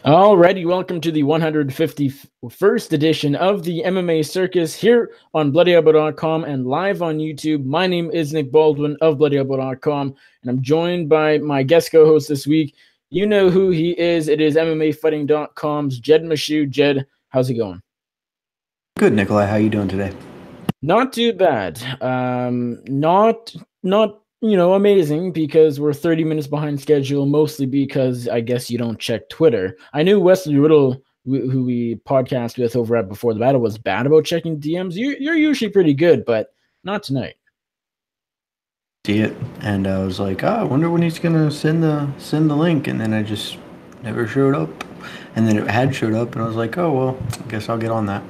Alrighty, welcome to the 151st edition of the MMA Circus here on BloodyElbow.com and live on YouTube. My name is Nick Baldwin of BloodyElbow.com, and I'm joined by my guest co-host this week. You know who he is. It is MMAfighting.com's Jed Meshew. Jed, how's it going? Good, Nikolai. How you doing today? Not too bad. Not amazing because we're 30 minutes behind schedule, mostly because I guess you don't check Twitter. I knew Wesley Riddle, who we podcast with over at Before the Battle, was bad about checking DMs. You're usually pretty good, but not tonight. See it, and I was like, I wonder when he's gonna send the link, and then I just never showed up, and then it had showed up, and I was like, oh well, I guess I'll get on that.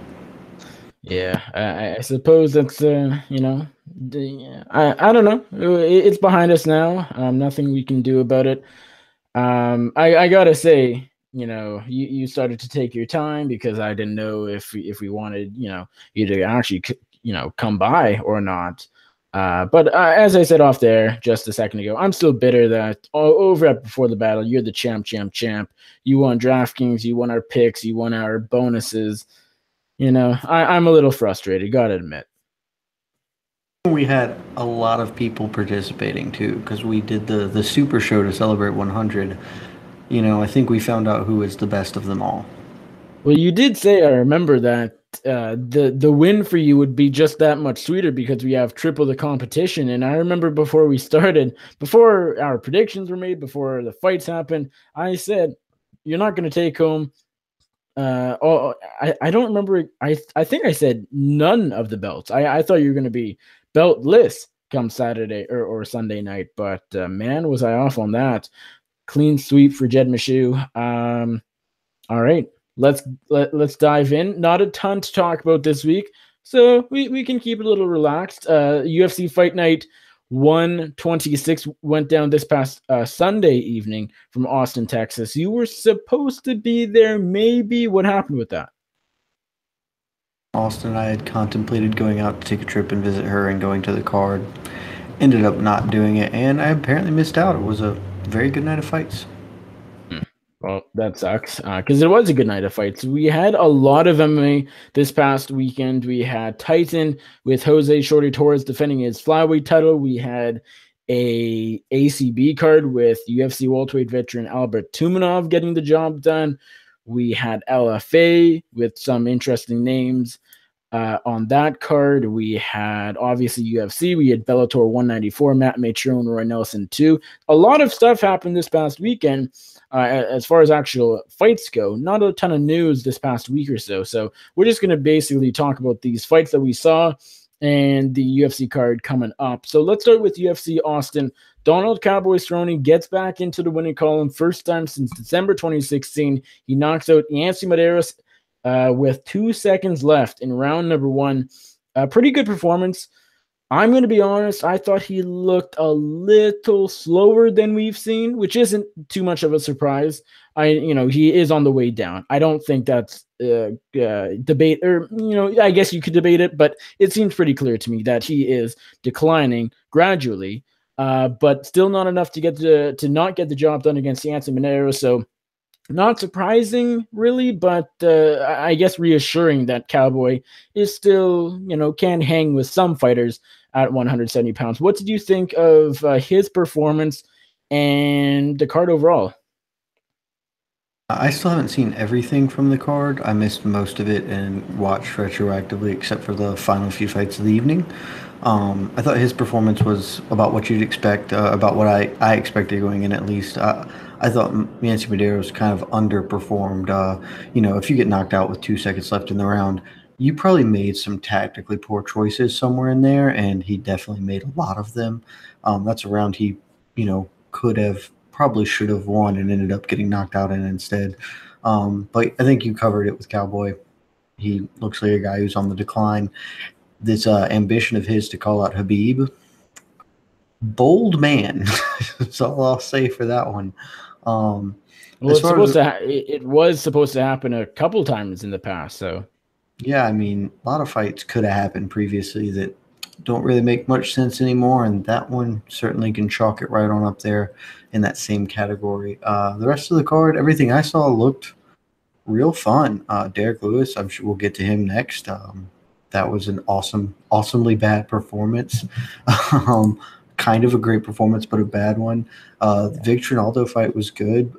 Yeah, I suppose that's I don't know. It's behind us now. Nothing we can do about it. I gotta say, you started to take your time because I didn't know if we wanted, you to actually, come by or not. But as I said off there just a second ago, I'm still bitter that over at Before the Battle, you're the champ. You won DraftKings, you won our picks, you won our bonuses. I'm a little frustrated, gotta admit. We had a lot of people participating too, because we did the super show to celebrate 100. I think we found out who is the best of them all. Well, you did say, I remember that the win for you would be just that much sweeter because we have triple the competition. And I remember before we started, before our predictions were made, before the fights happened, I said, you're not going to take home. I don't remember. I think I said none of the belts. I thought you were going to be beltless come Saturday or Sunday night, but man, was I off on that. Clean sweep for Jed Meshew. All right. Let's dive in. Not a ton to talk about this week, so we can keep it a little relaxed. UFC Fight Night 126 went down this past Sunday evening from Austin, Texas. You were supposed to be there, maybe. What happened with that? Austin, I had contemplated going out to take a trip and visit her and going to the card. Ended up not doing it, and I apparently missed out. It was a very good night of fights. Well, that sucks because it was a good night of fights. We had a lot of MMA this past weekend. We had Titan with Jose Shorty Torres defending his flyweight title. We had a ACB card with UFC welterweight veteran Albert Tumanov getting the job done. We had LFA with some interesting names on that card. We had obviously UFC. We had Bellator 194, Matt Mitrione, Roy Nelson 2. A lot of stuff happened this past weekend. As far as actual fights go, not a ton of news this past week or so. So we're just going to basically talk about these fights that we saw and the UFC card coming up. So let's start with UFC Austin. Donald Cowboy Cerrone gets back into the winning column, first time since December 2016. He knocks out Anthony Medeiros with 2 seconds left in round number 1. A pretty good performance. I'm going to be honest, I thought he looked a little slower than we've seen, which isn't too much of a surprise. He is on the way down. I don't think that's debate, or, I guess you could debate it, but it seems pretty clear to me that he is declining gradually, but still not enough to not get the job done against Anthony Medeiros. So not surprising, really, but I guess reassuring that Cowboy is still, can hang with some fighters at 170 pounds. What did you think of his performance and the card overall? I still haven't seen everything from the card. I missed most of it and watched retroactively, except for the final few fights of the evening. I thought his performance was about what you'd expect, about what I expected going in at least. I thought Anthony Medeiros kind of underperformed. If you get knocked out with 2 seconds left in the round, you probably made some tactically poor choices somewhere in there, and he definitely made a lot of them. That's a round he, probably should have won and ended up getting knocked out in instead. But I think you covered it with Cowboy. He looks like a guy who's on the decline. This ambition of his to call out Habib, bold man. That's all I'll say for that one. Well, it was supposed to happen a couple times in the past, so. Yeah, I mean, a lot of fights could have happened previously that don't really make much sense anymore, and that one certainly can chalk it right on up there in that same category. The rest of the card, everything I saw looked real fun. Derek Lewis, I'm sure we'll get to him next. That was an awesomely bad performance. Kind of a great performance, but a bad one. The Victor Ronaldo fight was good.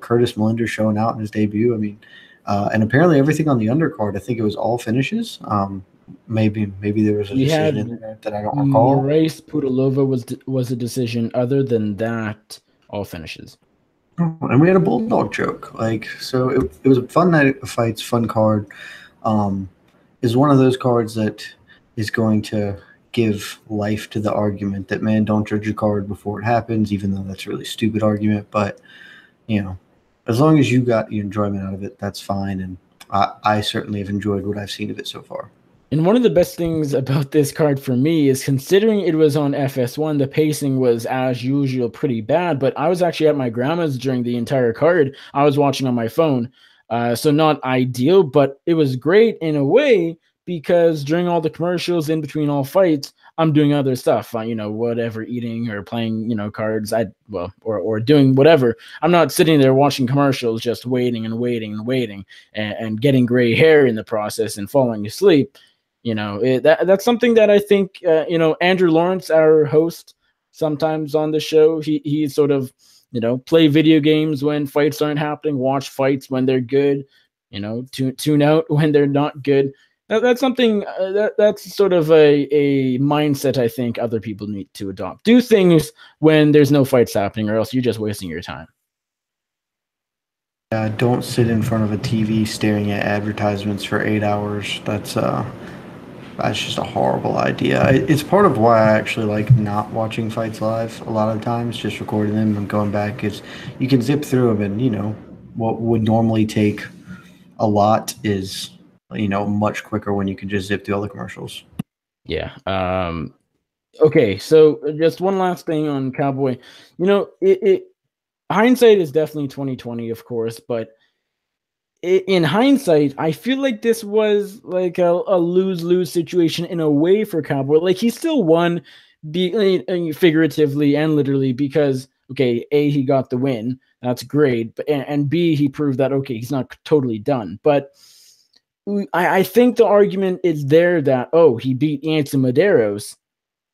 Curtis Millender showing out in his debut. I mean, and apparently everything on the undercard, I think it was all finishes. Maybe there was a We decision had in there that I don't recall. Maurice Pudilova was a decision. Other than that, all finishes. And we had a bulldog joke. Like, so it was a fun night of fights, fun card. Is one of those cards that is going to give life to the argument that, man, don't judge a card before it happens, even though that's a really stupid argument. But, you know, as long as you got the enjoyment out of it, that's fine. And I certainly have enjoyed what I've seen of it so far. And one of the best things about this card for me is, considering it was on FS1, the pacing was, as usual, pretty bad. But I was actually at my grandma's during the entire card. I was watching on my phone. So not ideal, but it was great in a way, because during all the commercials, in between all fights, I'm doing other stuff, whatever, eating or playing, cards, or doing whatever. I'm not sitting there watching commercials, just waiting and waiting and waiting and getting gray hair in the process and falling asleep. That's something that I think, Andrew Lawrence, our host, sometimes on the show, he sort of, play video games when fights aren't happening, watch fights when they're good, tune out when they're not good. That's something that's sort of a mindset I think other people need to adopt. Do things when there's no fights happening, or else you're just wasting your time. Don't sit in front of a TV staring at advertisements for 8 hours. That's just a horrible idea. It's part of why I actually like not watching fights live a lot of times, just recording them and going back. Is you can zip through them, and what would normally take a lot is much quicker when you can just zip through all the commercials. Yeah. Okay, so just one last thing on Cowboy. Hindsight is definitely 2020, of course, but in hindsight, I feel like this was like a lose-lose situation in a way for Cowboy. Like, he still won, figuratively and literally, because, okay, A, he got the win. That's great. But and B, he proved that, okay, he's not totally done. But I think the argument is there that, he beat Yancey Medeiros.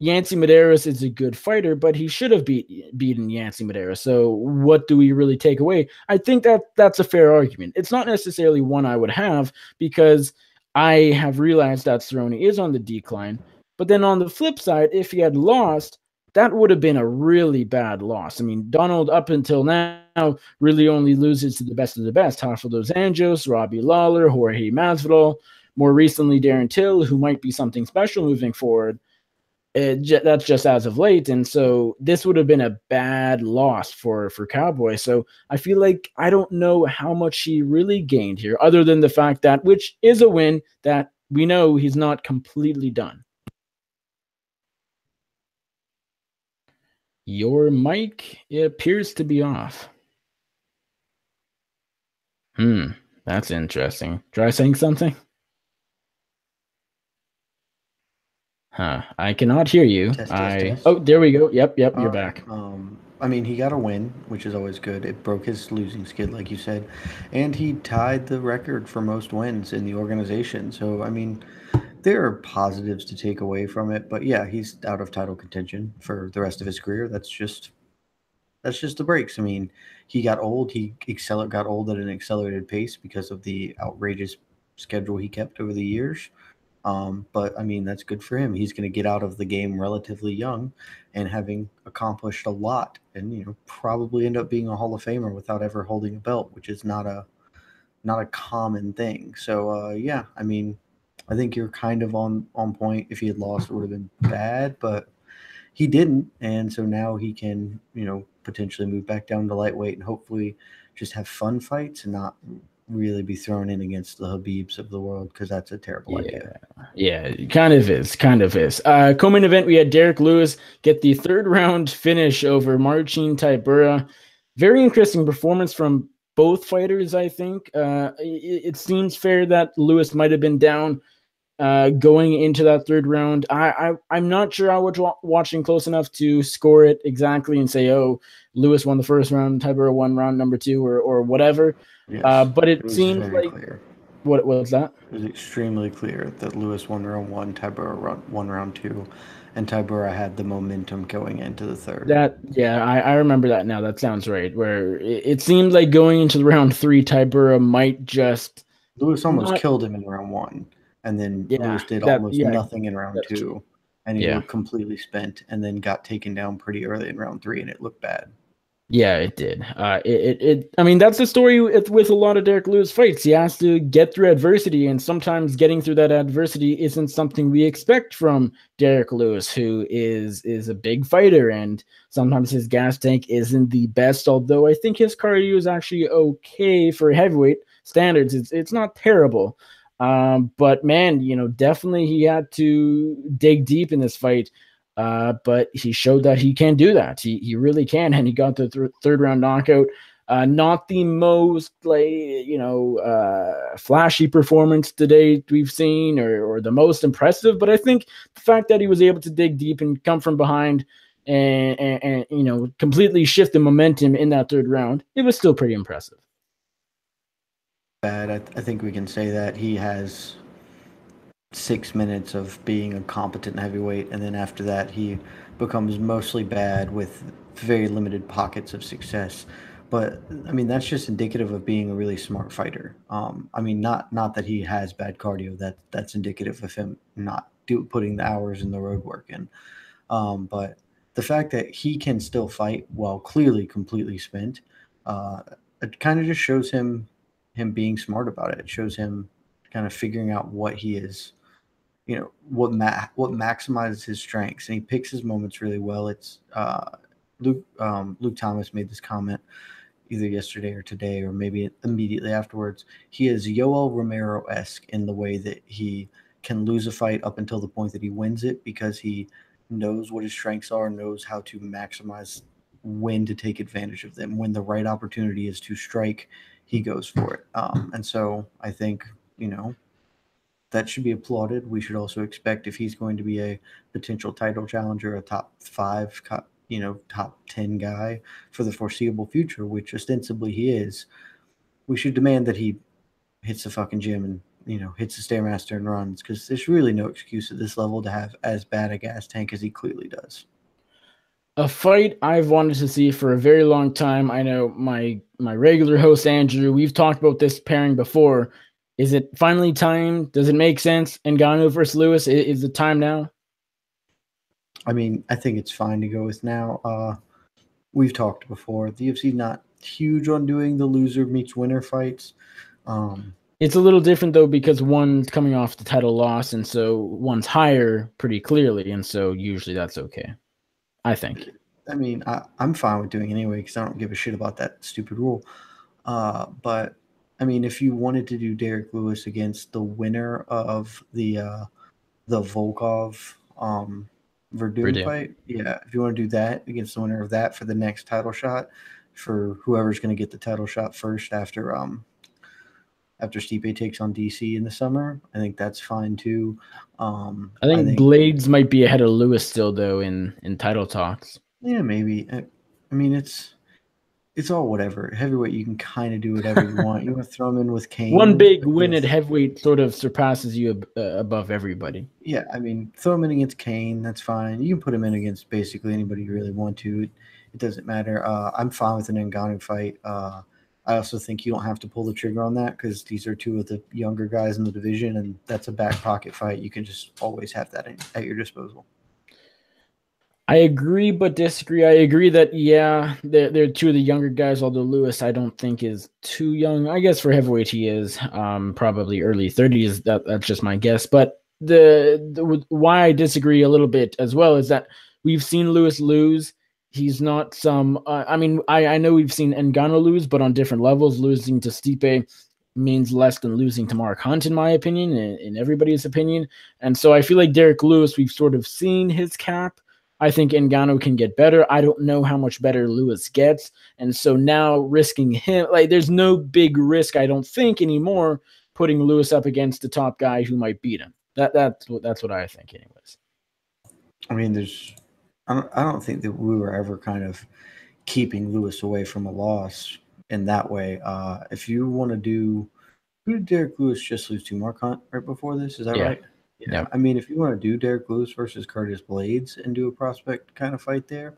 Yancey Medeiros is a good fighter, but he should have beaten Yancey Medeiros. So what do we really take away? I think that's a fair argument. It's not necessarily one I would have, because I have realized that Cerrone is on the decline. But then on the flip side, if he had lost, that would have been a really bad loss. I mean, Donald, up until now, really only loses to the best of the best. Rafael dos Anjos, Robbie Lawler, Jorge Masvidal, more recently Darren Till, who might be something special moving forward. That's just as of late, and so this would have been a bad loss for Cowboy. So I feel like I don't know how much he really gained here, other than the fact that, which is a win, that we know he's not completely done. Your mic appears to be off. That's interesting. Try saying something. I cannot hear you. Test. Oh, there we go. Yep, you're back. I mean, he got a win, which is always good. It broke his losing skid, like you said, and he tied the record for most wins in the organization. So, I mean, there are positives to take away from it. But yeah, he's out of title contention for the rest of his career. That's just the breaks. I mean, he got old. He got old at an accelerated pace because of the outrageous schedule he kept over the years. But I mean, that's good for him. He's going to get out of the game relatively young and having accomplished a lot, and probably end up being a Hall of Famer without ever holding a belt, which is not a common thing. So yeah, I mean, I think you're kind of on point. If he had lost, it would have been bad, but he didn't, and so now he can potentially move back down to lightweight and hopefully just have fun fights and not really be thrown in against the Habibs of the world, because that's a terrible idea. Yeah, it kind of is. Co-main event, we had Derek Lewis get the third round finish over Marcin Tybura. Very interesting performance from both fighters, I think. It seems fair that Lewis might have been down going into that third round. I'm not sure I was watching close enough to score it exactly and say, oh, Lewis won the first round, Tybura won round number 2 or whatever. Yes, But it it was seems very like clear. what was that? It was extremely clear that Lewis won round one, Tybura won round two, and Tybura had the momentum going into the third. I remember that now. That sounds right. Where it seemed like going into the round 3, Tybura might just Lewis almost not. killed him in round one, and then Yeah, Lewis did almost yeah, nothing in round that's true. two, and he Yeah. looked completely spent, and then got taken down pretty early in round three, and it looked bad. Yeah, it did. I mean, that's the story with a lot of Derek Lewis fights. He has to get through adversity, and sometimes getting through that adversity isn't something we expect from Derek Lewis, who is a big fighter, and sometimes his gas tank isn't the best. Although I think his cardio is actually okay for heavyweight standards. It's not terrible. But man, definitely he had to dig deep in this fight. But he showed that he can do that. He really can, and he got the third round knockout. Not the most flashy performance today we've seen, or the most impressive, but I think the fact that he was able to dig deep and come from behind and completely shift the momentum in that third round, it was still pretty impressive. Bad. I think we can say that he has 6 minutes of being a competent heavyweight, and then after that he becomes mostly bad with very limited pockets of success. But I mean, that's just indicative of being a really smart fighter. I mean, not that he has bad cardio. That's indicative of him not putting the hours and the road work in. But the fact that he can still fight while clearly completely spent, it kind of just shows him being smart about it. It shows him kind of figuring out what he is, what maximizes his strengths, and he picks his moments really well. It's Luke Thomas made this comment either yesterday or today, or maybe immediately afterwards. He is Yoel Romero-esque in the way that he can lose a fight up until the point that he wins it, because he knows what his strengths are, knows how to maximize when to take advantage of them. When the right opportunity is to strike, he goes for it. And so I think, that should be applauded. We should also expect, if he's going to be a potential title challenger, a top 5, top 10 guy for the foreseeable future, which ostensibly he is, we should demand that he hits the fucking gym and, hits the Stairmaster and runs, because there's really no excuse at this level to have as bad a gas tank as he clearly does. A fight I've wanted to see for a very long time. I know my regular host, Andrew, we've talked about this pairing before. Is it finally time? Does it make sense? Ngannou versus Lewis, is the time now? I mean, I think it's fine to go with now. We've talked before. The UFC not huge on doing the loser meets winner fights. It's a little different, though, because one's coming off the title loss, and so one's higher pretty clearly, and so usually that's okay, I think. I mean, I'm fine with doing it anyway, because I don't give a shit about that stupid rule. But I mean, if you wanted to do Derek Lewis against the winner of the Volkov Verdun fight, yeah, if you want to do that against the winner of that for the next title shot, for whoever's going to get the title shot first after Stipe takes on DC in the summer, I think that's fine too. I think Blades might be ahead of Lewis still, though, in title talks. Yeah, maybe. I mean, it's all whatever. Heavyweight, you can kind of do whatever you want. You want to throw him in with Kane. One big win at heavyweight sort of surpasses you above everybody. Yeah, I mean, throw him in against Kane. That's fine. You can put him in against basically anybody you really want to. It doesn't matter. I'm fine with an Ngannou fight. I also think you don't have to pull the trigger on that, because these are two of the younger guys in the division, and that's a back pocket fight. You can just always have that at your disposal. I agree, but disagree. I agree that, yeah, they're two of the younger guys, although Lewis I don't think is too young. I guess for heavyweight he is probably early 30s. That's just my guess. But the why I disagree a little bit as well is that we've seen Lewis lose. He's not some I know we've seen Ngannou lose, but on different levels. Losing to Stipe means less than losing to Mark Hunt, in my opinion, in everybody's opinion. And so I feel like Derek Lewis, we've sort of seen his cap. I think Ngannou can get better. I don't know how much better Lewis gets. And so now risking him, there's no big risk, I don't think, anymore, putting Lewis up against the top guy who might beat him. That's what I think, anyways. I mean, I don't think that we were ever kind of keeping Lewis away from a loss in that way. If you want to do, who did Derek Lewis just lose to? Mark Hunt right before this? Is that Yeah. right? Yeah. I mean, if you want to do Derek Lewis versus Curtis Blades and do a prospect kind of fight there,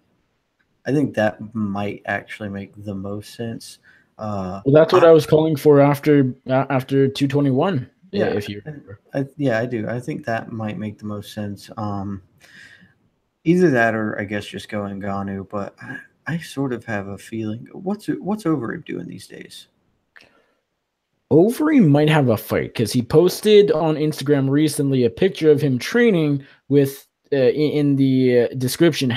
I think that might actually make the most sense. Well, that's what I was calling for after 221. Yeah, if you remember. I do. I think that might make the most sense. Either that or I guess just go Ngannou, but I sort of have a feeling what's Overeem doing these days? Overeem might have a fight because he posted on Instagram recently a picture of him training with in the description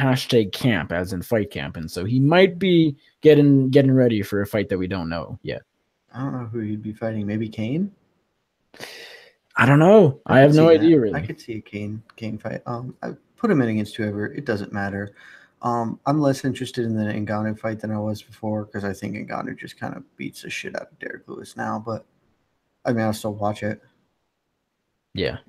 #camp, as in fight camp, and so he might be getting ready for a fight that we don't know yet. I don't know who he'd be fighting. Maybe Kane. I don't know. I have no idea really. I could see a Kane fight. I put him in against whoever. It doesn't matter. I'm less interested in the Ngannou fight than I was before because I think Ngannou just kind of beats the shit out of Derek Lewis now. But I mean, I'll still watch it. Yeah.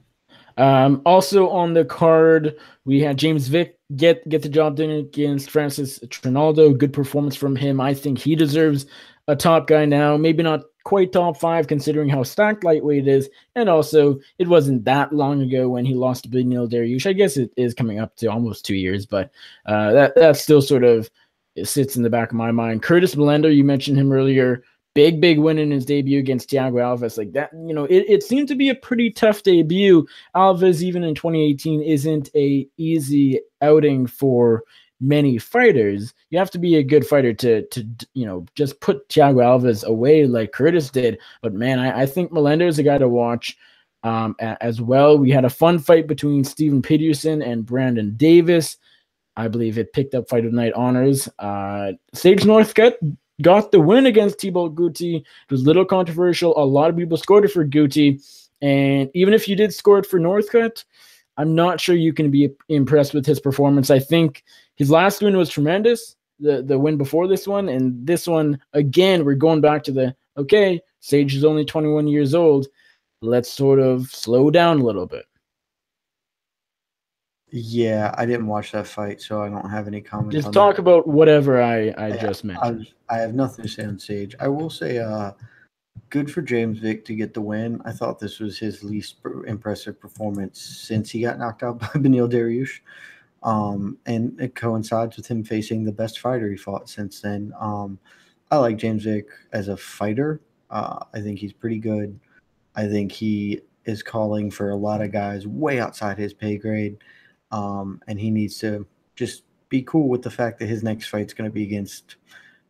Also on the card, we had James Vick get the job done against Francis Trinaldo. Good performance from him. I think he deserves a top guy now. Maybe not quite top 5 considering how stacked lightweight is. And also, it wasn't that long ago when he lost to Beneil Dariush. I guess it is coming up to almost 2 years, but that still sort of sits in the back of my mind. Curtis Blender, you mentioned him earlier. Big win in his debut against Thiago Alves. Like that, it seemed to be a pretty tough debut. Alves, even in 2018, isn't a easy outing for many fighters. You have to be a good fighter to just put Thiago Alves away like Curtis did. But man, I think Melender is a guy to watch as well. We had a fun fight between Steven Peterson and Brandon Davis. I believe it picked up Fight of the Night honors. Sage Northcutt got the win against Thibault Gouti. It was a little controversial. A lot of people scored it for Gouti. And even if you did score it for Northcutt, I'm not sure you can be impressed with his performance. I think his last win was tremendous, the win before this one. And this one, again, we're going back to Sage is only 21 years old. Let's sort of slow down a little bit. Yeah, I didn't watch that fight, so I don't have any comments. Just talk about whatever I just mentioned. I have nothing to say on Sage. I will say, good for James Vick to get the win. I thought this was his least impressive performance since he got knocked out by Beneil Dariush. And it coincides with him facing the best fighter he fought since then. I like James Vick as a fighter. I think he's pretty good. I think he is calling for a lot of guys way outside his pay grade. And he needs to just be cool with the fact that his next fight's going to be against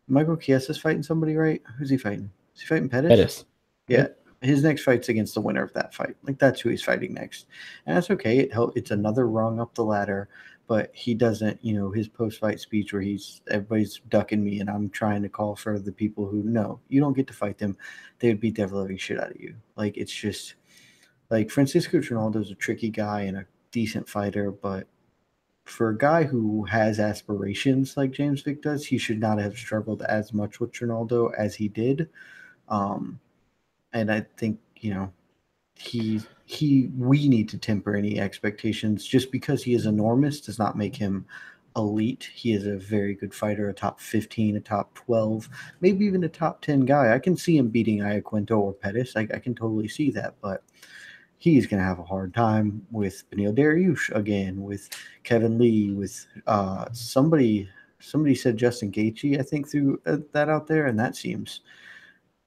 Michael Chiesa's fighting somebody, right? Who's he fighting? Is he fighting Pettis? Pettis. Yeah. His next fight's against the winner of that fight. Like, that's who he's fighting next. And that's okay. It's another rung up the ladder, but he doesn't, his post-fight speech where everybody's ducking me and I'm trying to call for the people who, no, you don't get to fight them. They would beat the living shit out of you. Like, it's just, like, Francisco Trinaldo's a tricky guy and a decent fighter, but for a guy who has aspirations like James Vick does, he should not have struggled as much with Trinaldo as he did. And I think, we need to temper any expectations. Just because he is enormous does not make him elite. He is a very good fighter, a top 15, a top 12, maybe even a top 10 guy. I can see him beating Iaquinto or Pettis. I can totally see that, but he's going to have a hard time with Beneil Dariush again, with Kevin Lee, with somebody said Justin Gaethje, I think, threw that out there, and that seems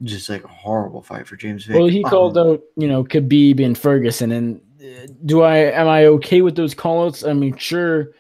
just like a horrible fight for James Vick. Well, he called out, Khabib and Ferguson, and am I okay with those call-outs? I mean, sure,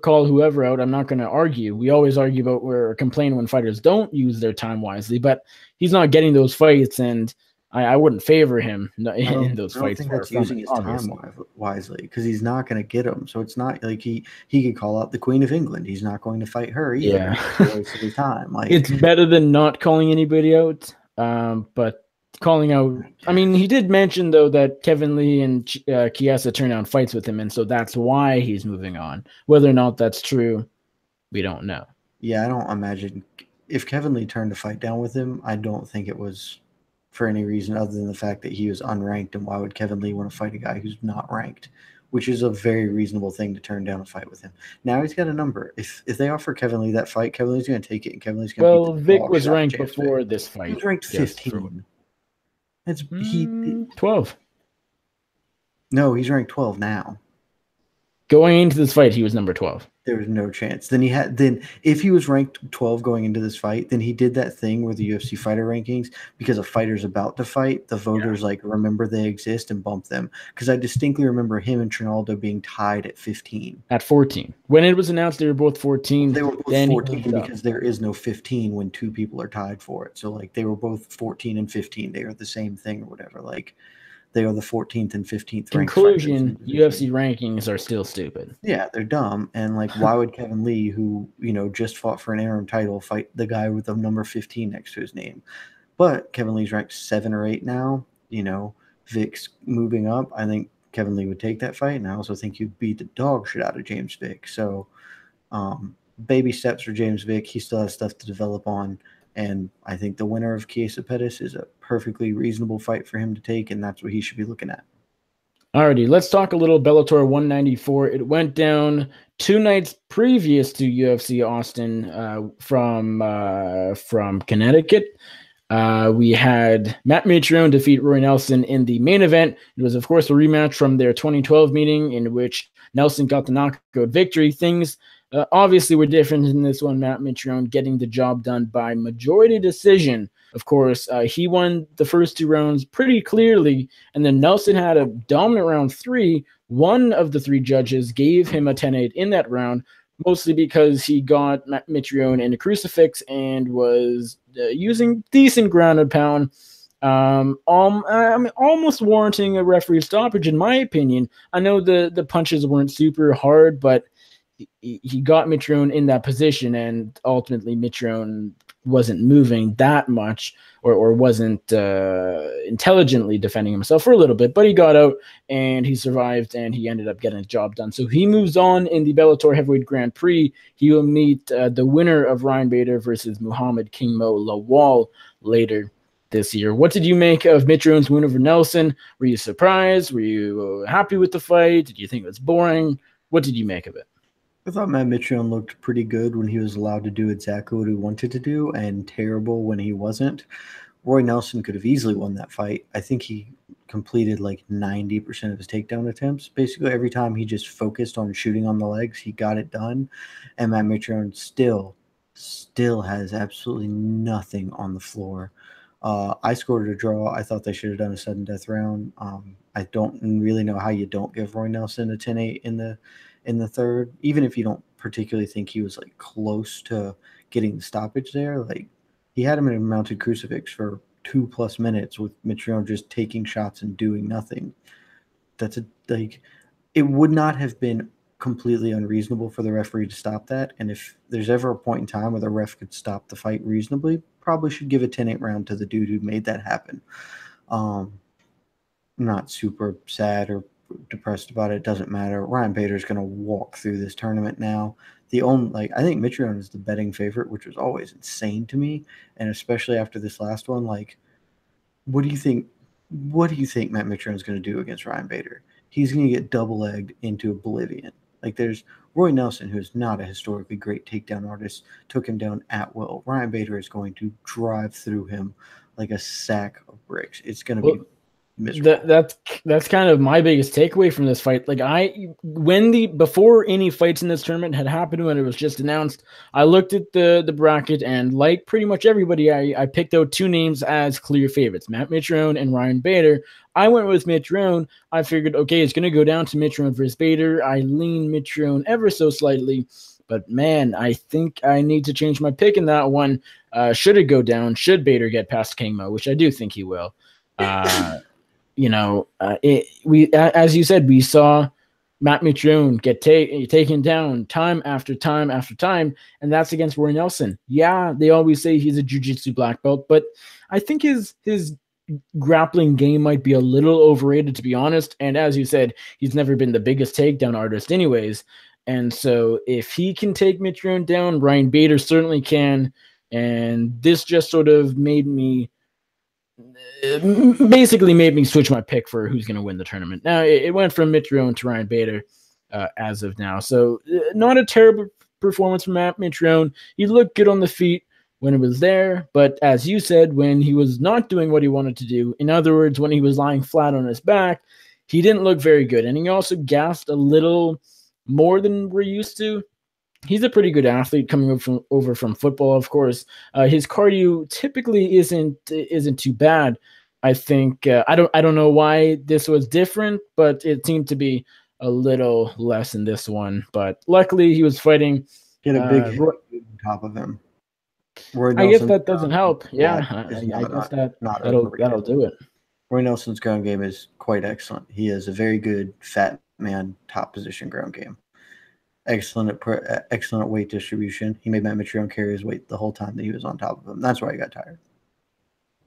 call whoever out. I'm not going to argue. We always argue about or complain when fighters don't use their time wisely, but he's not getting those fights, and I wouldn't favor him in those fights. I don't think that's using his time wisely because he's not going to get him. So it's not like he could call out the Queen of England. He's not going to fight her either. Yeah, it's a waste of his time. Like, it's better than not calling anybody out. But calling out, I mean, he did mention though that Kevin Lee and Chiesa turned down fights with him, and so that's why he's moving on. Whether or not that's true, we don't know. Yeah, I don't imagine if Kevin Lee turned a fight down with him. I don't think it was for any reason other than the fact that he was unranked, and why would Kevin Lee want to fight a guy who's not ranked? Which is a very reasonable thing to turn down a fight with him. Now he's got a number. If they offer Kevin Lee that fight, Kevin Lee's going to take it, and Kevin Lee's going to beat the Vic dog was shit out of ranked James before Vick. this fight. He was ranked 15. That's 12. No, he's ranked 12 now. Going into this fight, he was number 12. There was no chance. Then if he was ranked 12 going into this fight, then he did that thing where the UFC fighter rankings, because a fighter's about to fight, the voters remember they exist and bump them. Because I distinctly remember him and Trinaldo being tied at 15. At 14. When it was announced they were both 14. They were both 14 because there is no 15 when two people are tied for it. So they were both 14 and 15. They are the same thing or whatever. They are the 14th and 15th ranked. Conclusion, UFC rankings are still stupid. Yeah, they're dumb. And why would Kevin Lee, who, just fought for an interim title, fight the guy with the number 15 next to his name? But Kevin Lee's ranked 7 or 8 now. Vic's moving up. I think Kevin Lee would take that fight. And I also think he'd beat the dog shit out of James Vick. So baby steps for James Vick. He still has stuff to develop on. And I think the winner of Chiesa Pettis is a perfectly reasonable fight for him to take, and that's what he should be looking at. Alrighty, let's talk a little Bellator 194. It went down 2 nights previous to UFC Austin from Connecticut. We had Matt Mitrione defeat Roy Nelson in the main event. It was, of course, a rematch from their 2012 meeting in which Nelson got the knockout victory. Things obviously were different in this one. Matt Mitrione getting the job done by majority decision. Of course, he won the first 2 rounds pretty clearly, and then Nelson had a dominant round 3. One of the 3 judges gave him a 10-8 in that round, mostly because he got Matt Mitrione in a crucifix and was using decent ground and pound. Almost warranting a referee stoppage, in my opinion. I know the punches weren't super hard, but he got Mitrione in that position, and ultimately Mitrione wasn't moving that much or wasn't intelligently defending himself for a little bit, but he got out and he survived and he ended up getting the job done. So he moves on in the Bellator Heavyweight Grand Prix. He will meet the winner of Ryan Bader versus Muhammad King Mo Lawal later this year. What did you make of Mitrione's win over Nelson? Were you surprised? Were you happy with the fight? Did you think it was boring? What did you make of it? I thought Matt Mitrione looked pretty good when he was allowed to do exactly what he wanted to do, and terrible when he wasn't. Roy Nelson could have easily won that fight. I think he completed 90% of his takedown attempts. Basically, every time he just focused on shooting on the legs, he got it done. And Matt Mitrione still has absolutely nothing on the floor. I scored a draw. I thought they should have done a sudden death round. I don't really know how you don't give Roy Nelson a 10-8 in the third, even if you don't particularly think he was close to getting the stoppage there. He had him in a mounted crucifix for 2+ minutes with Mitrione just taking shots and doing nothing. That's it would not have been completely unreasonable for the referee to stop that. And if there's ever a point in time where the ref could stop the fight reasonably, probably should give a 10-8 round to the dude who made that happen. I'm not super sad or depressed about it. It doesn't matter. Ryan Bader is going to walk through this tournament now. I think Mitrione is the betting favorite, which was always insane to me, and especially after this last one. What do you think Matt Mitrione is going to do against Ryan Bader? He's going to get double-legged into oblivion. There's Roy Nelson, who's not a historically great takedown artist, took him down at will. Ryan Bader is going to drive through him like a sack of bricks. It's going to be miserable. That's kind of my biggest takeaway from this fight. Before any fights in this tournament had happened, when it was just announced, I looked at the bracket, and like pretty much everybody, I picked out 2 names as clear favorites, Matt Mitrione and Ryan Bader. I went with Mitrione. I figured, okay, it's going to go down to Mitrione versus Bader. I lean Mitrione ever so slightly, but man, I think I need to change my pick in that one. Should it go down? Should Bader get past King Mo, which I do think he will. As you said, we saw Matt Mitrione get taken down time after time after time, and that's against Roy Nelson. Yeah, they always say he's a jiu-jitsu black belt, but I think his grappling game might be a little overrated, to be honest. And as you said, he's never been the biggest takedown artist anyways. And so if he can take Mitrione down, Ryan Bader certainly can. And this just sort of made me basically made me switch my pick for who's going to win the tournament. Now, it went from Mitrione to Ryan Bader as of now. So not a terrible performance from Matt Mitrione. He looked good on the feet when it was there, but as you said, when he was not doing what he wanted to do, in other words, when he was lying flat on his back, he didn't look very good. And he also gassed a little more than we're used to. He's a pretty good athlete coming over from football, of course. His cardio typically isn't too bad. I think I don't know why this was different, but it seemed to be a little less in this one. But luckily, he was fighting. Get a big hit on top of him. Roy I guess that doesn't help. Yeah, I guess that'll do it. Roy Nelson's ground game is quite excellent. He has a very good fat man top position ground game. Excellent weight distribution. He made Matt Mitrione carry his weight the whole time that he was on top of him. That's why he got tired.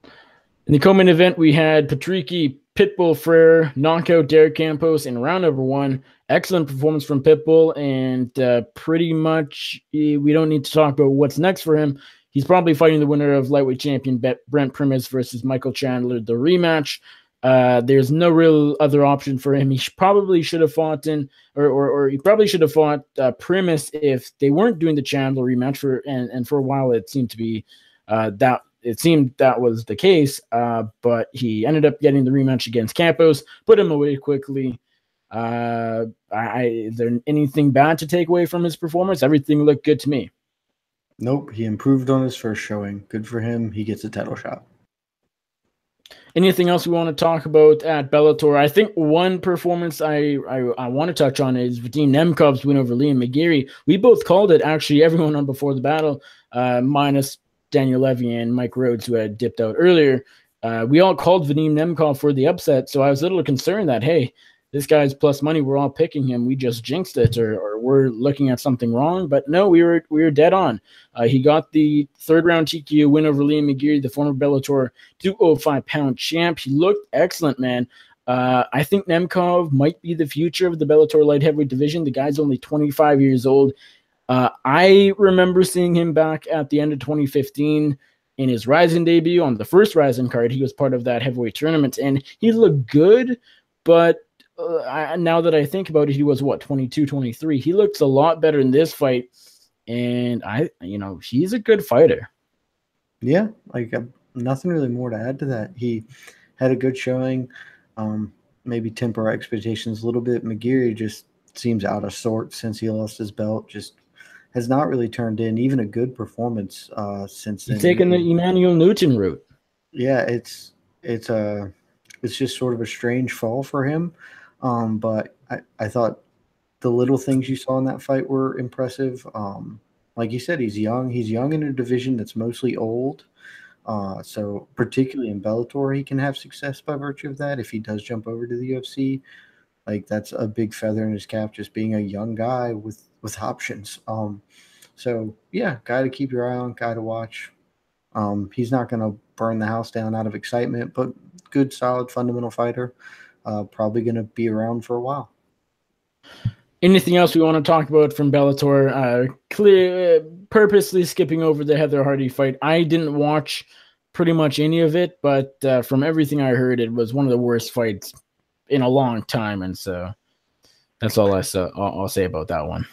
In the co-main event, we had Patricky Pitbull Frere knock out Derek Campos in round number 1. Excellent performance from Pitbull, and pretty much we don't need to talk about what's next for him. He's probably fighting the winner of lightweight champion Brent Primus versus Michael Chandler, the rematch. There's no real other option for him. He probably should have fought or he probably should have fought Primus if they weren't doing the Chandler rematch and for a while it seemed to be that was the case. But he ended up getting the rematch against Campos, put him away quickly. Is there anything bad to take away from his performance? Everything looked good to me. Nope, he improved on his first showing. Good for him. He gets a title shot. Anything else we want to talk about at Bellator? I think one performance I want to touch on is Vadim Nemkov's win over Liam McGeary. We both called it, actually, everyone on Before the Battle, minus Daniel Levy and Mike Rhodes, who had dipped out earlier. We all called Vadim Nemkov for the upset, so I was a little concerned that, hey, this guy's plus money, we're all picking him. We just jinxed it, or we're looking at something wrong. But no, we were dead on. He got the third-round TKO win over Liam McGeary, the former Bellator 205-pound champ. He looked excellent, man. I think Nemkov might be the future of the Bellator light heavyweight division. The guy's only 25 years old. I remember seeing him back at the end of 2015 in his Rising debut on the first Rising card. He was part of that heavyweight tournament, and he looked good, but now that I think about it, he was 22, 23. He looks a lot better in this fight, and he's a good fighter. Yeah, nothing really more to add to that. He had a good showing. Maybe temper our expectations a little bit. McGeary just seems out of sorts since he lost his belt. Just has not really turned in even a good performance since then. He's taken the Emmanuel Newton route. Yeah, it's just sort of a strange fall for him. But I thought the little things you saw in that fight were impressive. Like you said, he's young. He's young in a division that's mostly old. So particularly in Bellator, he can have success by virtue of that. If he does jump over to the UFC, that's a big feather in his cap, just being a young guy with options. So yeah, guy to keep your eye on, guy to watch. He's not going to burn the house down out of excitement, but good, solid, fundamental fighter. Probably going to be around for a while. Anything else we want to talk about from Bellator? Purposely skipping over the Heather Hardy fight. I didn't watch pretty much any of it, but from everything I heard, it was one of the worst fights in a long time, and so that's all I'll say about that one.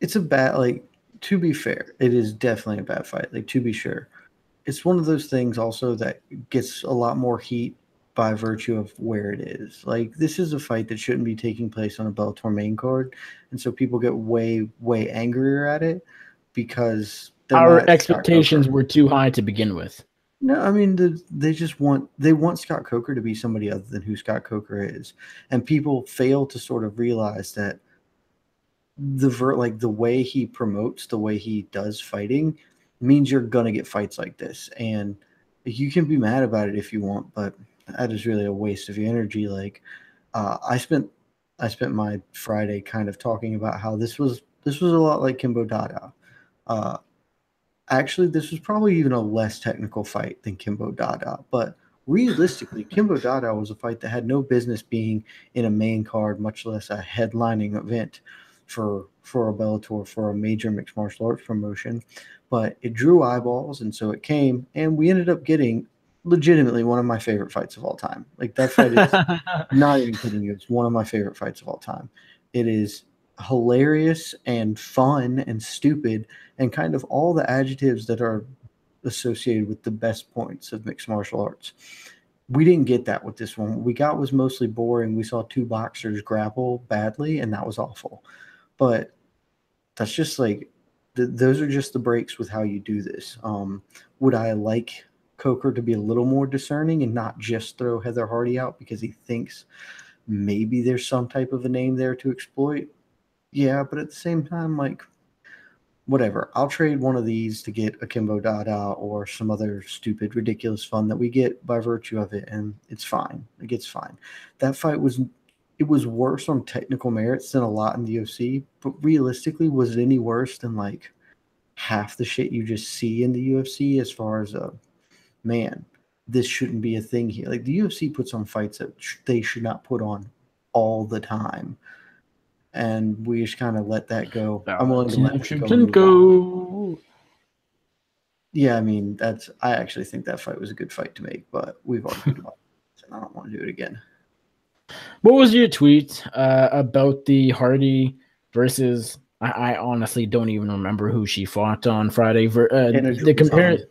It's a bad, to be fair, it is definitely a bad fight. To be sure, it's one of those things also that gets a lot more heat by virtue of where it is. This is a fight that shouldn't be taking place on a Bellator main card, and so people get way, way angrier at it because our expectations were too high to begin with. No, I mean they want Scott Coker to be somebody other than who Scott Coker is, and people fail to sort of realize that the way he promotes, the way he does fighting, means you're gonna get fights like this, and you can be mad about it if you want, but that is really a waste of your energy. I spent my Friday kind of talking about how this was a lot like Kimbo Dada. Actually, this was probably even a less technical fight than Kimbo Dada, but realistically, Kimbo Dada was a fight that had no business being in a main card, much less a headlining event for a Bellator, for a major mixed martial arts promotion. But it drew eyeballs, and so it came, and we ended up getting legitimately one of my favorite fights of all time. Like that fight is not even kidding you. It's one of my favorite fights of all time. It is hilarious and fun and stupid and kind of all the adjectives that are associated with the best points of mixed martial arts. We didn't get that with this one. What we got was mostly boring. We saw two boxers grapple badly, and that was awful. But that's just like those are just the breaks with how you do this. Would I like Coker to be a little more discerning and not just throw Heather Hardy out because he thinks maybe there's some type of a name there to exploit? Yeah, but at the same time, like, whatever. I'll trade one of these to get a Kimbo Dada or some other stupid, ridiculous fun that we get by virtue of it, and it's fine. It gets fine. That fight was it was worse on technical merits than a lot in the UFC, but realistically, was it any worse than like half the shit you just see in the UFC as far as a man, this shouldn't be a thing here. Like the UFC puts on fights that they should not put on all the time. And we just kind of let that go. I'm willing to let that go and move on. Yeah, I mean, I actually think that fight was a good fight to make, but we've argued about it, and I don't want to do it again. What was your tweet about the Hardy versus? I honestly don't even remember who she fought on Friday. The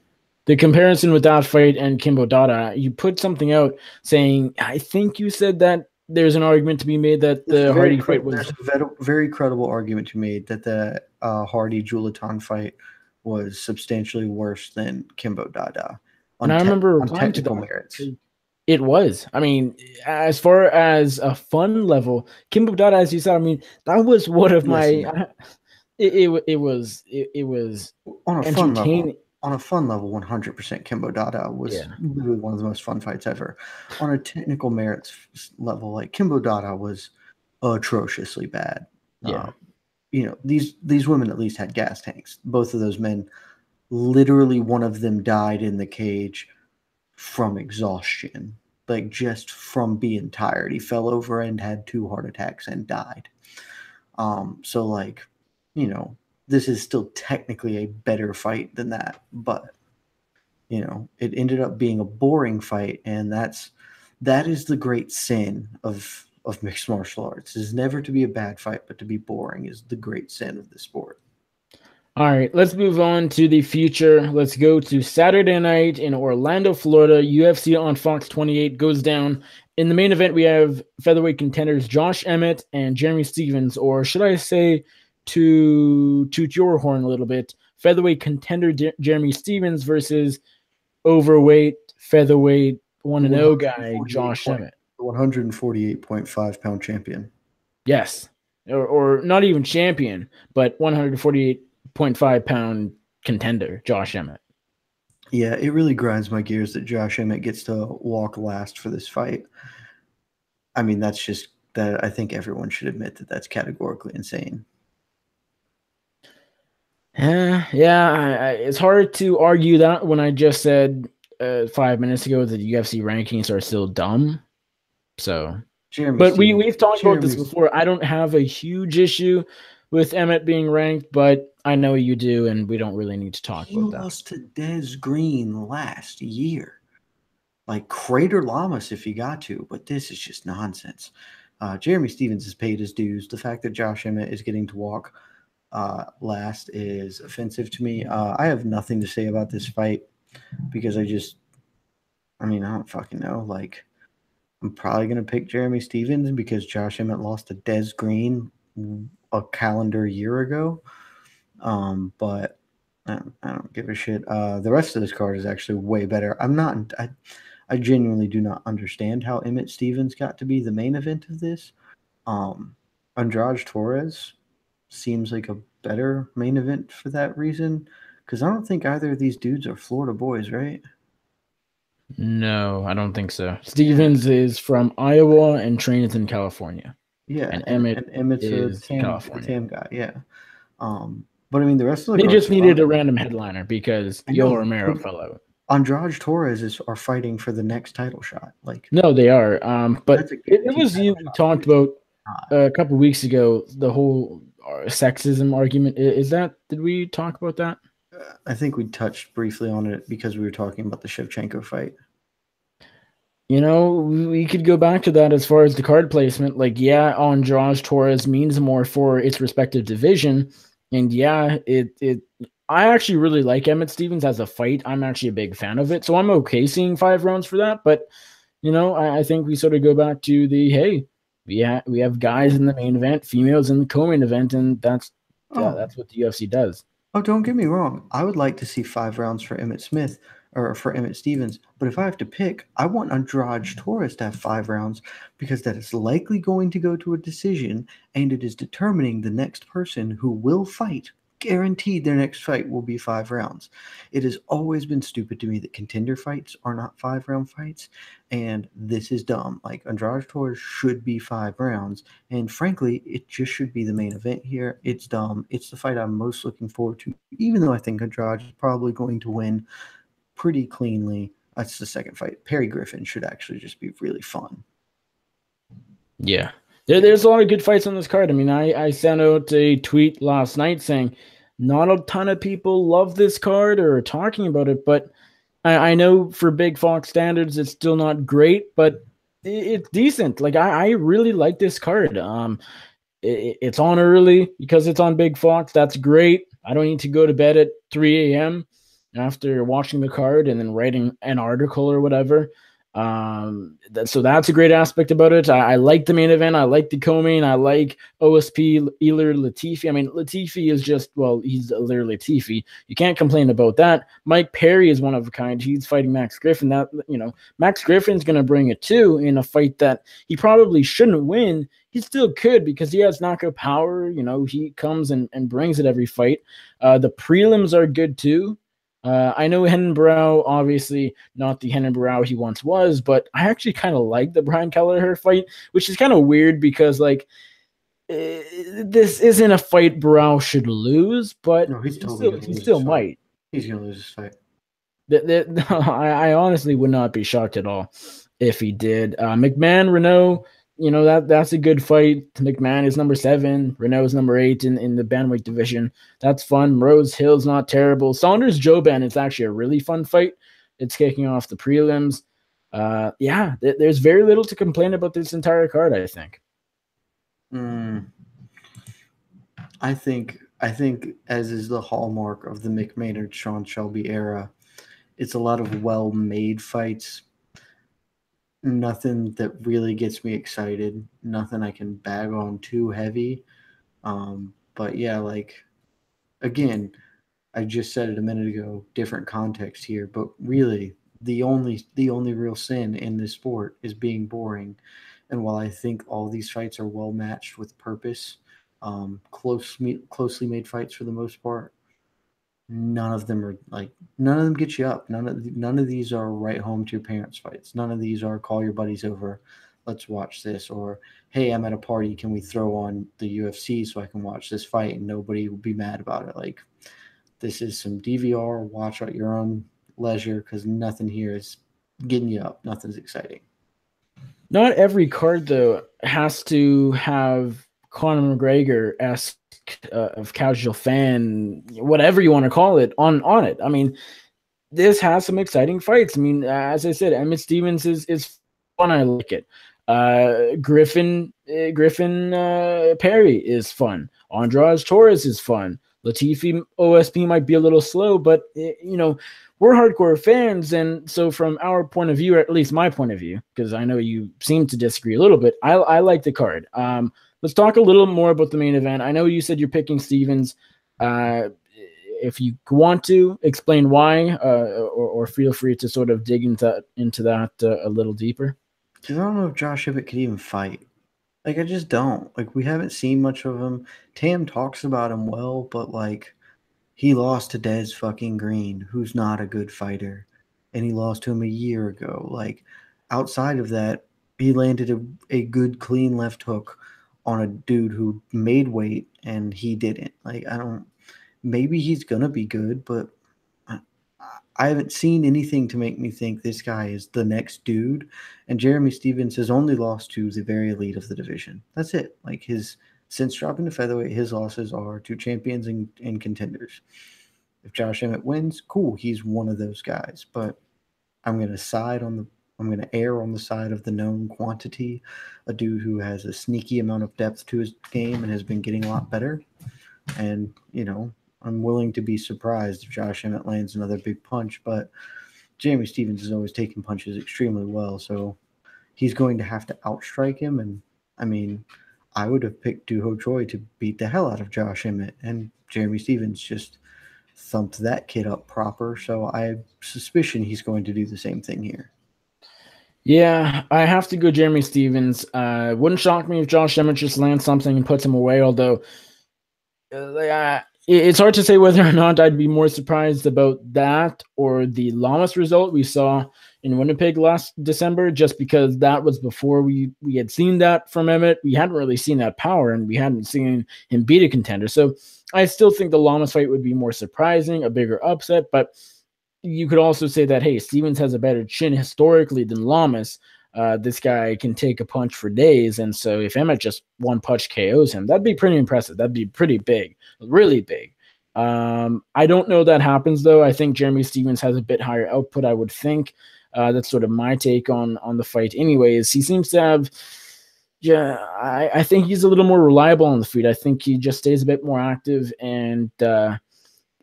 comparison with that fight and Kimbo Dada, you put something out saying, I think you said that there's an argument to be made that the Hardy fight was. There's a very credible argument to be made that the Hardy Juliton fight was substantially worse than Kimbo Dada. And I remember on technical merits. It was. I mean, as far as a fun level, Kimbo Dada, as you said, I mean, that was one of my. It was on a fun level. On a fun level, 100% Kimbo Dada was literally one of the most fun fights ever. On a technical merits level, like Kimbo Dada was atrociously bad. Yeah. These women at least had gas tanks. Both of those men, literally one of them died in the cage from exhaustion, like just from being tired. He fell over and had 2 heart attacks and died. So like, this is still technically a better fight than that, but it ended up being a boring fight, and that is the great sin of mixed martial arts, is never to be a bad fight, but to be boring is the great sin of the sport. All right, let's move on to the future. Let's go to Saturday night in Orlando, Florida. UFC on Fox 28 goes down. In the main event, we have featherweight contenders Josh Emmett and Jeremy Stephens, or should I say, to toot your horn a little bit, featherweight contender Jeremy Stephens versus overweight featherweight 1-0 guy Josh Emmett. The 148.5 pound champion. Yes. Or not even champion, but 148.5 pound contender Josh Emmett. Yeah, it really grinds my gears that Josh Emmett gets to walk last for this fight. I mean, that's just that. I think everyone should admit that that's categorically insane. It's hard to argue that when I just said 5 minutes ago that the UFC rankings are still dumb. So, we've talked about this before. I don't have a huge issue with Emmett being ranked, but I know you do, and we don't really need to talk about that. He lost to Des Green last year. Like, Crater Lamas if he got to, but this is just nonsense. Jeremy Stephens has paid his dues. The fact that Josh Emmett is getting to walk last is offensive to me. I have nothing to say about this fight because I don't fucking know. Like, I'm probably going to pick Jeremy Stephens because Josh Emmett lost to Des Green a calendar year ago. But I don't give a shit. The rest of this card is actually way better. I genuinely do not understand how Emmett Stephens got to be the main event of this. Andrade Torres seems like a better main event for that reason, because I don't think either of these dudes are Florida boys, right? No, I don't think so. Stephens is from Iowa and trains in California. Yeah, and Emmett's a TAM guy. Yeah. But I mean, the rest of the they just needed a random headliner because Yoel Romero fell out. Andrade Torres are fighting for the next title shot. Like, no, they are. But it was you talked about a couple weeks ago, the whole sexism argument. Did we talk about that? I think we touched briefly on it because we were talking about the Shevchenko fight. We could go back to that as far as the card placement. Like, yeah, Andrade Torres means more for its respective division, and yeah, it. I actually really like Emmett Stevens as a fight. I'm actually a big fan of it, so I'm okay seeing 5 rounds for that. But I think we sort of go back to the hey, we have guys in the main event, females in the co-main event, and Oh, that's what the UFC does. Oh, don't get me wrong. I would like to see 5 rounds for Emmett Smith or for Emmett Stevens, but if I have to pick, I want Andrade Torres to have 5 rounds because that is likely going to go to a decision and it is determining the next person who will fight. Guaranteed their next fight will be 5 rounds. It has always been stupid to me that contender fights are not 5 round fights, and this is dumb. Like, Andrade Torres should be 5 rounds, and frankly, it just should be the main event here. It's dumb. It's the fight I'm most looking forward to, even though I think Andrade is probably going to win pretty cleanly. That's the second fight. Perry Griffin should actually just be really fun. Yeah. There's a lot of good fights on this card. I mean, I sent out a tweet last night saying not a ton of people love this card or are talking about it, but I know for Big Fox standards, it's still not great, but it's decent. Like, I really like this card. It's on early because it's on Big Fox. That's great. I don't need to go to bed at 3 a.m. after watching the card and then writing an article or whatever. So that's a great aspect about it. I like the main event. I like the co-main. I like OSP Elir Latifi. I mean, Latifi is just, well, he's Elir Latifi. You can't complain about that. Mike Perry is one of a kind. He's fighting Max Griffin. Max Griffin's going to bring it too in a fight that he probably shouldn't win. He still could because he has knockout power. He comes and brings it every fight. The prelims are good too. I know Hennenbrow, obviously not the Hennenbrow he once was, but I actually kind of like the Brian Kelleher fight, which is kind of weird because, like, this isn't a fight Brow should lose, but No, he's he totally still going to he lose this still fight. might. He's going to lose this fight. I honestly would not be shocked at all if he did. McMahon, Renault, that's a good fight. McMahon is number 7. Renault is number 8 in the bantamweight division. That's fun. Rose Hill's not terrible. Saunders Joban is actually a really fun fight. It's kicking off the prelims. There's very little to complain about this entire card, I think. Mm, I think as is the hallmark of the McMahon Sean Shelby era, it's a lot of well-made fights. Nothing that really gets me excited. Nothing I can bag on too heavy. But yeah, like, again, I just said it a minute ago, different context here, but really the only real sin in this sport is being boring. And while I think all these fights are well matched with purpose, closely made fights for the most part, none of them get you up. None of these are right home to your parents fights. None of these are call your buddies over, let's watch this, or hey, I'm at a party, can we throw on the UFC so I can watch this fight and nobody will be mad about it. Like, this is some DVR, watch at your own leisure because nothing here is getting you up. Nothing's exciting. Not every card though has to have Conor McGregor esque of casual fan, whatever you want to call it, on it. I mean, this has some exciting fights. I mean, as I said, Emmett Stevens is fun. I like it. Griffin Perry is fun. Andrade Torres is fun. Latifi OSP might be a little slow, but we're hardcore fans, and so from our point of view, or at least my point of view, because I know you seem to disagree a little bit, I like the card. Let's talk a little more about the main event. I know you said you're picking Stevens. If you want to explain why, or feel free to sort of dig into that a little deeper. Because I don't know if Josh Emmett could even fight. Like, I just don't. Like, we haven't seen much of him. Tam talks about him well, but like, he lost to Dez fucking Green, who's not a good fighter, and he lost to him a year ago. Like, outside of that, he landed a good clean left hook on a dude who made weight, and he didn't. Like, I don't. Maybe he's gonna be good, but I, I haven't seen anything to make me think this guy is the next dude. And Jeremy Stevens has only lost to the very elite of the division. That's it. Like, his since dropping to featherweight, his losses are to champions and contenders. If Josh Emmett wins, cool, he's one of those guys. But I'm gonna side on I'm going to err on the side of the known quantity, a dude who has a sneaky amount of depth to his game and has been getting a lot better. And, I'm willing to be surprised if Josh Emmett lands another big punch, but Jeremy Stevens is always taking punches extremely well, so he's going to have to outstrike him. And, I mean, I would have picked Duho Choi to beat the hell out of Josh Emmett, and Jeremy Stevens just thumped that kid up proper, so I have suspicion he's going to do the same thing here. Yeah, I have to go Jeremy Stevens. Wouldn't shock me if Josh Emmett just lands something and puts him away, although it's hard to say whether or not I'd be more surprised about that or the Lamas result we saw in Winnipeg last December, just because that was before we had seen that from Emmett. We hadn't really seen that power, and we hadn't seen him beat a contender. So I still think the Lamas fight would be more surprising, a bigger upset, but you could also say that, hey, Stevens has a better chin historically than Lamas. This guy can take a punch for days. And so if Emmett just one punch KOs him, that'd be pretty impressive. That'd be pretty big, really big. I don't know that happens, though. I think Jeremy Stevens has a bit higher output, I would think. That's sort of my take on the fight. Anyways, he seems to have, I think he's a little more reliable on the feet. I think he just stays a bit more active and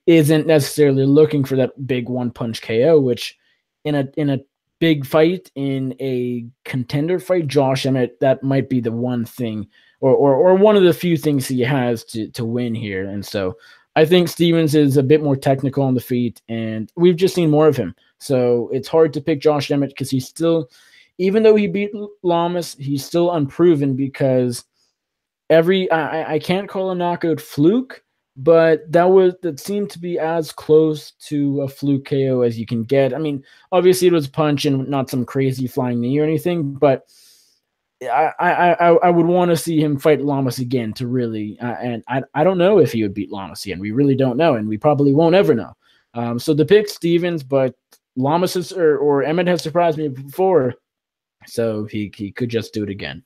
isn't necessarily looking for that big one punch KO, which in a big fight, in a contender fight, Josh Emmett, that might be the one thing or one of the few things he has to win here. And so I think Stevens is a bit more technical on the feet, and we've just seen more of him. So it's hard to pick Josh Emmett because he's still, even though he beat Lamas, he's still unproven because I can't call a knockout fluke, but that seemed to be as close to a fluke KO as you can get. I mean, obviously it was a punch and not some crazy flying knee or anything, but I would want to see him fight Lamas again to really, and I don't know if he would beat Lamas again. We really don't know, and we probably won't ever know. So the pick Stevens, but Lamas or Emmett has surprised me before, so he could just do it again.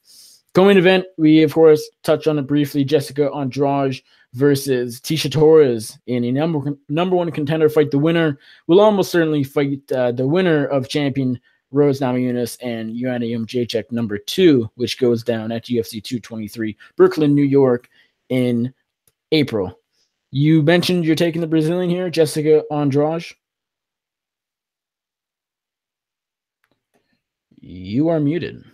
Co-main event, we of course touched on it briefly. Jessica Andrade versus Tisha Torres in a number one contender fight. The winner will almost certainly fight the winner of champion Rose Namajunas and Joanna Jędrzejczyk number 2, which goes down at UFC 223, Brooklyn, New York, in April. You mentioned you're taking the Brazilian here, Jessica Andrade. You are muted.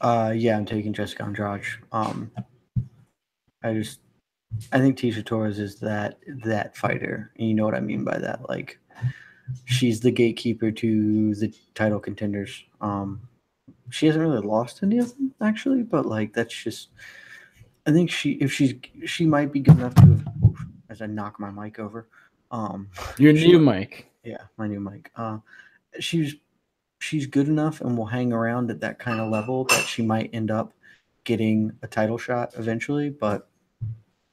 Yeah, I'm taking Jessica Andrade. I think Tisha Torres is that fighter. And you know what I mean by that. Like, she's the gatekeeper to the title contenders. She hasn't really lost any of them, actually, but like that's just. I think she might be good enough to, as I knock my mic over. Your new mic. Yeah, my new mic. She's good enough and will hang around at that kind of level that she might end up getting a title shot eventually, but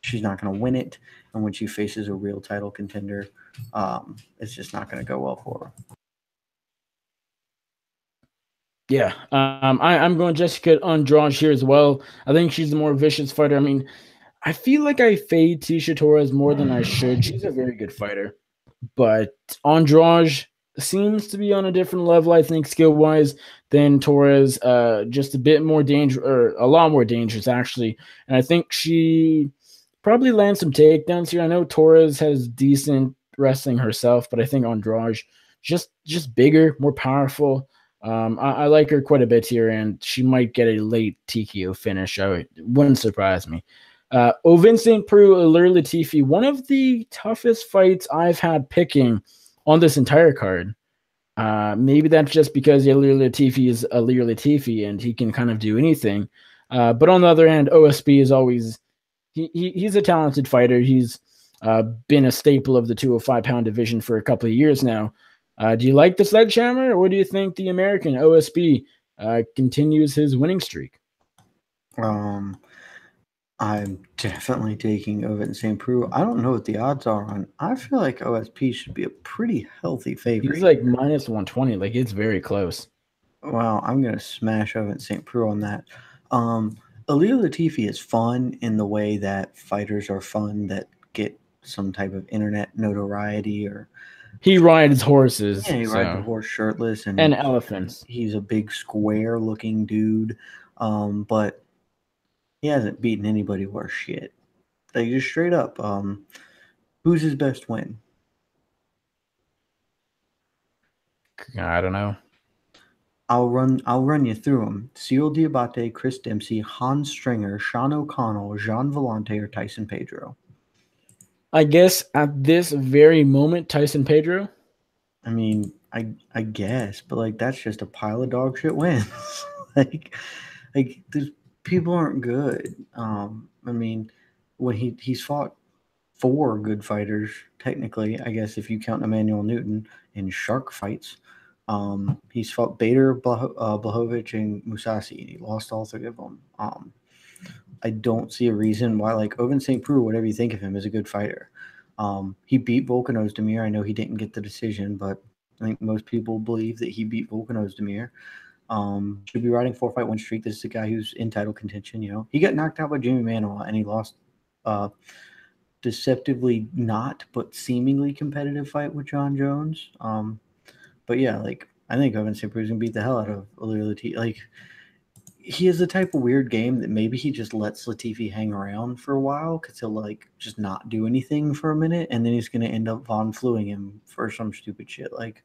she's not going to win it. And when she faces a real title contender, it's just not going to go well for her. Yeah, I'm going Jessica Andrade here as well. I think she's the more vicious fighter. I mean, I feel like I fade Tisha Torres more than I should. She's a very good fighter, but Andrade seems to be on a different level, I think, skill-wise than Torres. Just a bit more dangerous, or a lot more dangerous, actually. And I think she probably lands some takedowns here. I know Torres has decent wrestling herself, but I think Andrade just bigger, more powerful. I like her quite a bit here, and she might get a late TKO finish. It wouldn't surprise me. Ovin St. Preux, Ilir Latifi, one of the toughest fights I've had picking on this entire card. Maybe that's just because Ilir Latifi is Ilir Latifi and he can kind of do anything. But on the other hand, OSP is always he's a talented fighter. He's been a staple of the 205-pound division for a couple of years now. Do you like the sledgehammer, or do you think the American OSP continues his winning streak? I'm definitely taking Ovin St. Preux. I don't know what the odds are on. I feel like OSP should be a pretty healthy favorite. He's like minus 120. Like, it's very close. Wow, I'm going to smash Ovin St. Preux on that. Ilir Latifi is fun in the way that fighters are fun that get some type of internet notoriety or He rides horses. Yeah, he rides a So horse shirtless, and and elephants. he's a big square-looking dude. But he hasn't beaten anybody worth shit. Like just straight up. Who's his best win? I don't know. I'll run you through them. Cyril Diabate, Chris Dempsey, Hans Stringer, Sean O'Connell, Jean Vellante, or Tyson Pedro. I guess at this very moment, Tyson Pedro. I mean, I guess, but like that's just a pile of dog shit wins. like these people aren't good. I mean, when he's fought four good fighters, technically, I guess if you count Emmanuel Newton in shark fights. He's fought Bader, Blachowicz, and Musasi, and he lost all three of them. I don't see a reason why, like, Ovince St. Preux, whatever you think of him, is a good fighter. He beat Volkan Ozdemir. I know he didn't get the decision, but I think most people believe that he beat Volkan Ozdemir. Should be riding 4-fight win streak. This is a guy who's in title contention. He got knocked out by Jimmy Manuwa, and he lost deceptively not, but seemingly competitive fight with John Jones. But yeah, like I think Ovince St. Preux is gonna beat the hell out of Ilir Latifi. Like he is the type of weird game that maybe he just lets Latifi hang around for a while because he'll like just not do anything for a minute, and then he's gonna end up Von Fluing him for some stupid shit. Like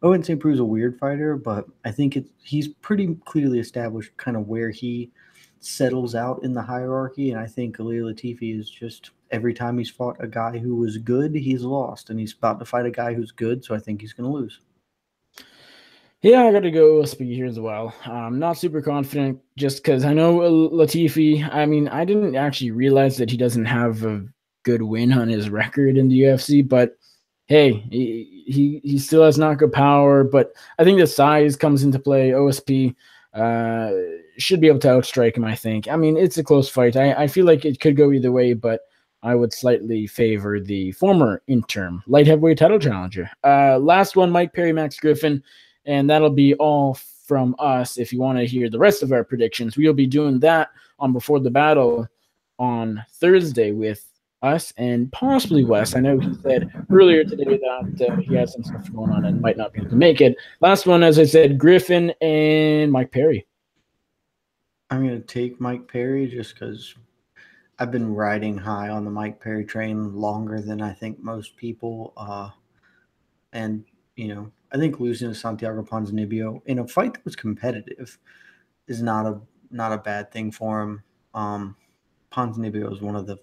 Owen St. Preux is a weird fighter, but I think he's pretty clearly established kind of where he settles out in the hierarchy, and I think Ilir Latifi is just every time he's fought a guy who was good, he's lost, and he's about to fight a guy who's good, so I think he's gonna lose. Yeah, I got to go speed here as well. I'm not super confident just because I know Latifi. I mean, I didn't actually realize that he doesn't have a good win on his record in the UFC, but hey, he still has knockout power. But I think the size comes into play. OSP should be able to outstrike him, I think. I mean, it's a close fight. I feel like it could go either way, but I would slightly favor the former interim light heavyweight title challenger. Last one, Mike Perry, Max Griffin. And that'll be all from us. If you want to hear the rest of our predictions, we'll be doing that on Before the Battle on Thursday with us and possibly Wes. I know he said earlier today that he had some stuff going on and might not be able to make it. Last one, as I said, Griffin and Mike Perry. I'm going to take Mike Perry just because I've been riding high on the Mike Perry train longer than I think most people. And, I think losing to Santiago Ponzinibbio in a fight that was competitive is not a bad thing for him. Ponzinibbio is one of the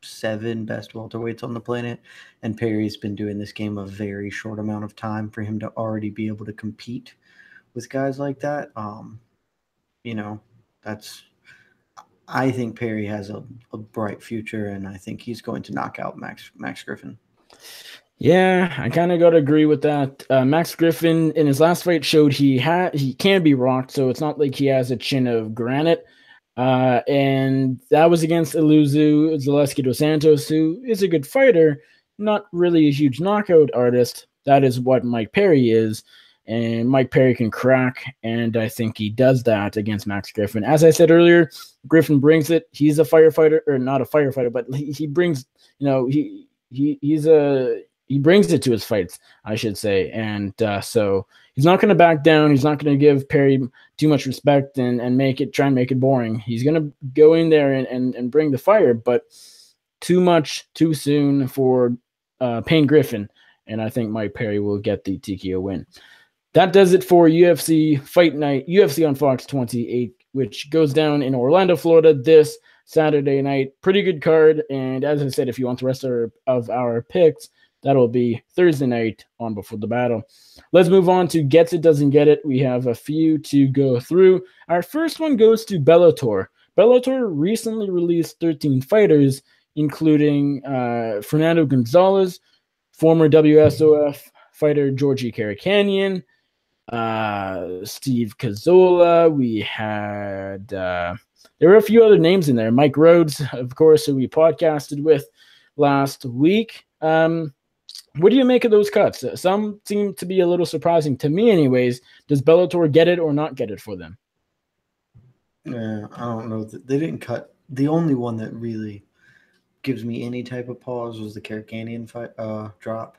7 best welterweights on the planet, and Perry's been doing this game a very short amount of time for him to already be able to compete with guys like that. I think Perry has a bright future, and I think he's going to knock out Max Griffin. Yeah, I kind of got to agree with that. Max Griffin in his last fight showed he can be rocked, so it's not like he has a chin of granite. And that was against Iluzu Zaleski dos Santos, who is a good fighter, not really a huge knockout artist. That is what Mike Perry is, and Mike Perry can crack, and I think he does that against Max Griffin. As I said earlier, Griffin brings it. He's a firefighter, or not a firefighter, but he brings, he brings it to his fights, I should say. And so he's not going to back down. He's not going to give Perry too much respect and try and make it boring. He's going to go in there and bring the fire, but too much too soon for Payne Griffin. And I think Mike Perry will get the TKO win. That does it for UFC Fight Night, UFC on Fox 28, which goes down in Orlando, Florida this Saturday night. Pretty good card. And as I said, if you want the rest of our picks, that'll be Thursday night on Before the Battle. Let's move on to Gets It, Doesn't Get It. We have a few to go through. Our first one goes to Bellator. Bellator recently released 13 fighters, including Fernando Gonzalez, former WSOF fighter Georgie Karakanian, Steve Cazzola. We had there were a few other names in there. Mike Rhodes, of course, who we podcasted with last week. What do you make of those cuts? Some seem to be a little surprising to me anyways. Does Bellator get it or not get it for them? Yeah, I don't know. They didn't cut. The only one that really gives me any type of pause was the Karakanian fight drop.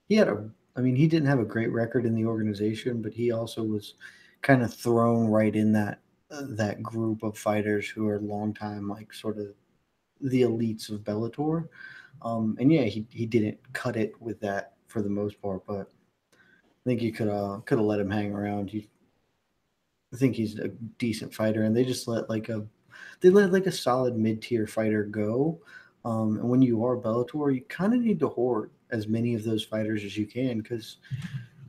he had a, I mean, he didn't have a great record in the organization, but he also was kind of thrown right in that group of fighters who are long time, like sort of the elites of Bellator. And yeah, he didn't cut it with that for the most part, but I think you could have let him hang around. I think he's a decent fighter, and they let like a solid mid tier fighter go. And when you are Bellator, you kind of need to hoard as many of those fighters as you can because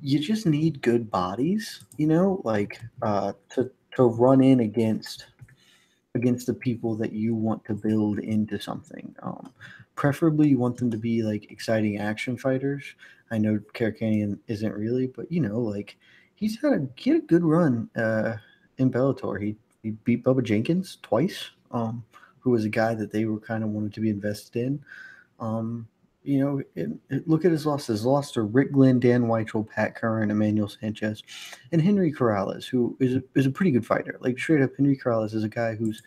you just need good bodies, like to run in against the people that you want to build into something. Preferably, you want them to be like exciting action fighters. I know Karakanian isn't really, but like he had a good run in Bellator. He beat Bubba Jenkins twice, who was a guy that they were kind of wanted to be invested in. Um, Look at his losses. Lost to Rick Glenn, Dan Weichel, Pat Curran, Emmanuel Sanchez, and Henry Corrales, who is a pretty good fighter. Like straight up, Henry Corrales is a guy who's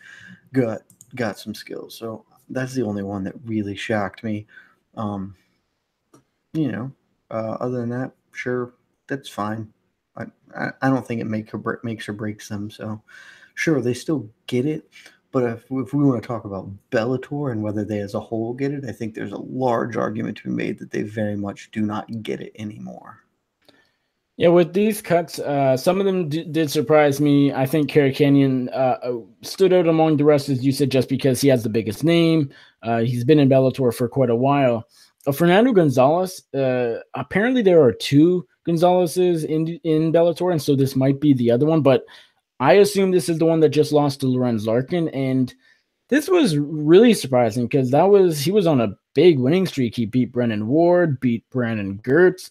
got got some skills. So that's the only one that really shocked me. Um, you know, Other than that, sure, that's fine. I don't think it makes or breaks them. So sure, they still get it. But if we want to talk about Bellator and whether they as a whole get it, I think there's a large argument to be made that they very much do not get it anymore. Yeah, with these cuts, some of them did surprise me. I think Canyon stood out among the rest, as you said, just because he has the biggest name. He's been in Bellator for quite a while. Fernando Gonzalez, apparently there are two Gonzalez's in Bellator, and so this might be the other one, but I assume this is the one that just lost to Lorenz Larkin, and this was really surprising because he was on a big winning streak. He beat Brennan Ward, beat Brandon Gertz,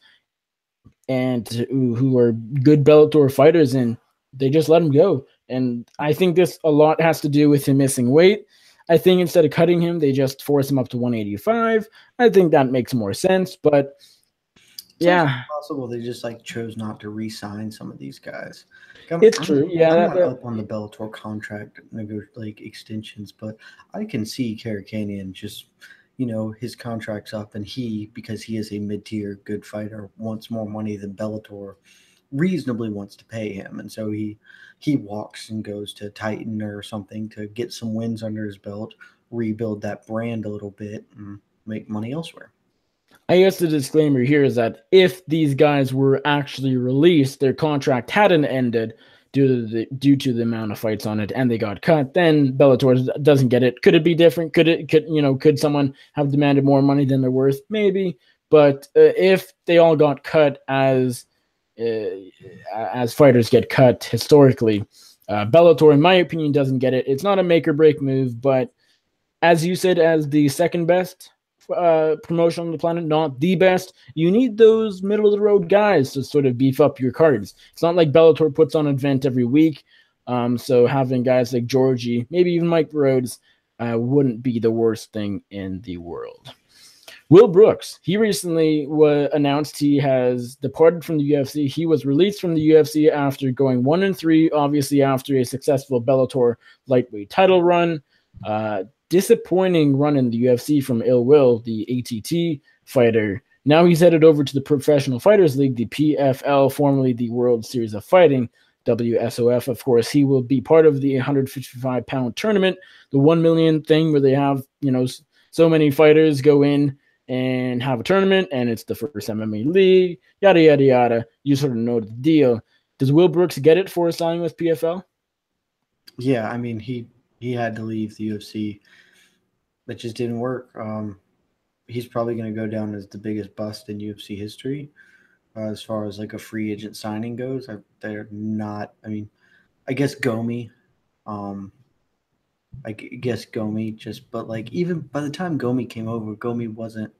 and who are good Bellator fighters, and they just let him go. And I think this a lot has to do with him missing weight. I think instead of cutting him, they just force him up to 185. I think that makes more sense. But It's also yeah, possible they just like chose not to re-sign some of these guys. Like, it's true. Yeah, I'm not up on the Bellator contract like extensions, but I can see Karakanian just his contract's up, and because he is a mid-tier good fighter wants more money than Bellator reasonably wants to pay him, and so he walks and goes to Titan or something to get some wins under his belt, rebuild that brand a little bit, and make money elsewhere. I guess the disclaimer here is that if these guys were actually released, their contract hadn't ended due to the amount of fights on it, and they got cut, then Bellator doesn't get it. Could it be different? Could someone have demanded more money than they're worth? Maybe, but if they all got cut as fighters get cut historically, Bellator, in my opinion, doesn't get it. It's not a make or break move, but as you said, as the second best promotion on the planet, not the best. You need those middle of the road guys to sort of beef up your cards. It's not like Bellator puts on an event every week. So having guys like Georgie, maybe even Mike Rhodes, wouldn't be the worst thing in the world. Will Brooks, he recently announced he has departed from the UFC. He was released from the UFC after going 1-3, obviously after a successful Bellator lightweight title run. Disappointing run in the UFC from Ill Will, the ATT fighter. Now he's headed over to the Professional Fighters League, the PFL, formerly the World Series of Fighting, WSOF. Of course, he will be part of the 155-pound tournament, the 1 million thing where they have, so many fighters go in and have a tournament, and it's the first MMA league, yada, yada, yada. You sort of know the deal. Does Will Brooks get it for signing with PFL? Yeah, I mean, he had to leave the UFC. That just didn't work. He's probably going to go down as the biggest bust in UFC history as far as like a free agent signing goes. They're not. I mean, I guess Gomi. Um, I guess Gomi but like even by the time Gomi came over, Gomi wasn't.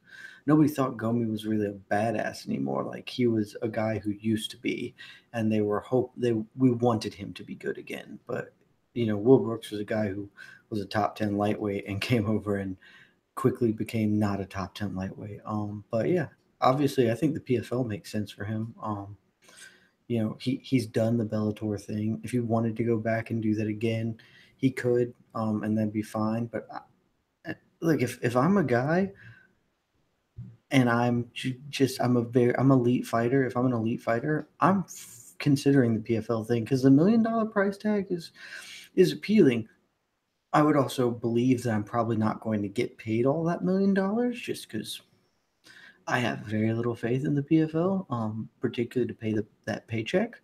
Nobody thought Gomi was really a badass anymore. Like he was a guy who used to be, and we wanted him to be good again. But Will Brooks was a guy who was a top 10 lightweight and came over and quickly became not a top 10 lightweight. But yeah, obviously I think the PFL makes sense for him. He's done the Bellator thing. If he wanted to go back and do that again, he could, and then be fine. But like if I'm a guy and I'm elite fighter. If I'm an elite fighter, I'm considering the PFL thing because the $1 million price tag is appealing. I would also believe that I'm probably not going to get paid all that $1 million just because I have very little faith in the PFL, particularly to pay that paycheck.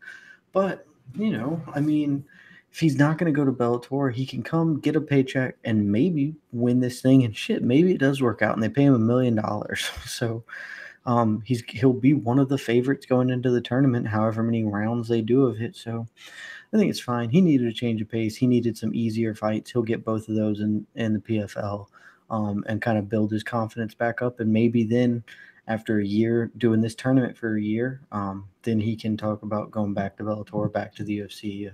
But I mean, if he's not going to go to Bellator, he can come get a paycheck and maybe win this thing. And shit, maybe it does work out, and they pay him $1 million. So he'll be one of the favorites going into the tournament, however many rounds they do of it. So I think it's fine. He needed a change of pace. He needed some easier fights. He'll get both of those in the PFL, and kind of build his confidence back up. And maybe then, after a year doing this tournament for a year, then he can talk about going back to Bellator, back to the UFC.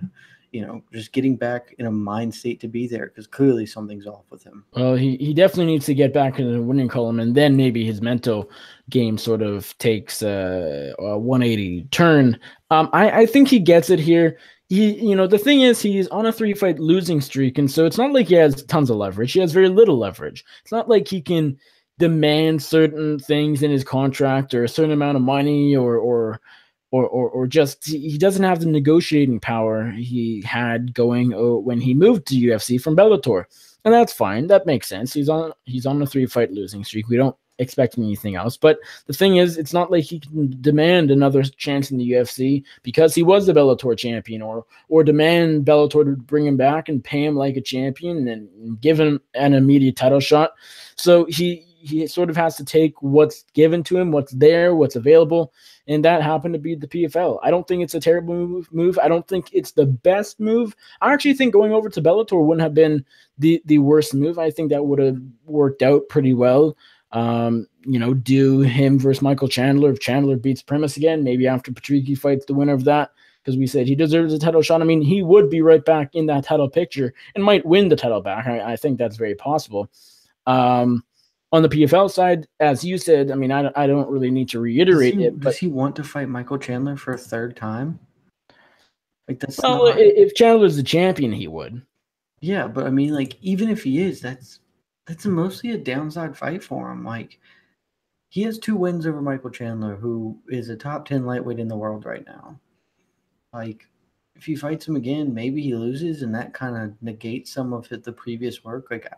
Just getting back in a mind state to be there because clearly something's off with him. Well, he definitely needs to get back in the winning column, and then maybe his mental game sort of takes a 180 turn. I think he gets it here. The thing is, he's on a 3-fight losing streak, and so it's not like he has tons of leverage. He has very little leverage. It's not like he can demand certain things in his contract or a certain amount of money or just he doesn't have the negotiating power he had going when he moved to UFC from Bellator. And that's fine. That makes sense. He's on a 3-fight losing streak. We don't expect anything else. But the thing is, it's not like he can demand another chance in the UFC because he was the Bellator champion, or demand Bellator to bring him back and pay him like a champion and give him an immediate title shot. So he sort of has to take what's given to him, what's there, what's available, and that happened to be the PFL. I don't think it's a terrible move. I don't think it's the best move. I actually think going over to Bellator wouldn't have been the worst move. I think that would have worked out pretty well. Do him versus Michael Chandler. If Chandler beats Primus again, maybe after Patricky fights the winner of that, because we said he deserves a title shot. I mean, he would be right back in that title picture and might win the title back. I think that's very possible. On the PFL side, as you said, I mean, I don't really need to reiterate it. Does he want to fight Michael Chandler for a third time? Like that's if Chandler's the champion, he would. Yeah, but I mean, like, even if he is, that's mostly a downside fight for him. Like, he has 2 wins over Michael Chandler, who is a top 10 lightweight in the world right now. Like, if he fights him again, maybe he loses, and that kind of negates some of the previous work. Like,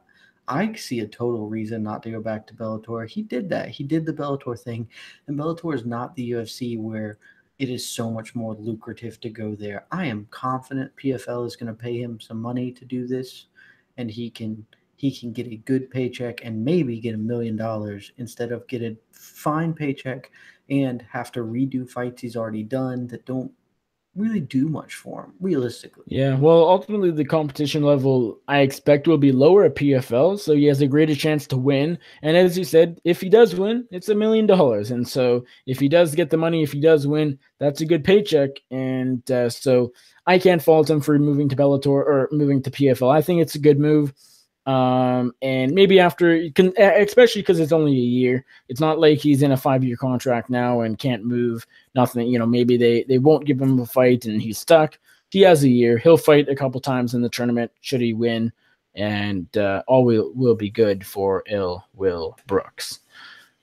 I see a total reason not to go back to Bellator. He did that. He did the Bellator thing, and Bellator is not the UFC where it is so much more lucrative to go there. I am confident PFL is going to pay him some money to do this, and he can get a good paycheck and maybe get $1 million instead of get a fine paycheck and have to redo fights he's already done that don't really do much for him, realistically. Yeah, well, ultimately the competition level I expect will be lower at PFL, so he has a greater chance to win. And as you said, if he does win, it's $1 million. And so if he does get the money, if he does win, that's a good paycheck. And so I can't fault him for moving to Bellator or moving to PFL. I think it's a good move. And maybe after, especially because it's only a year, it's not like he's in a 5-year contract now and can't move. Nothing, maybe they won't give him a fight and he's stuck. He has a year. He'll fight a couple times in the tournament should he win, and all will be good for Will Brooks.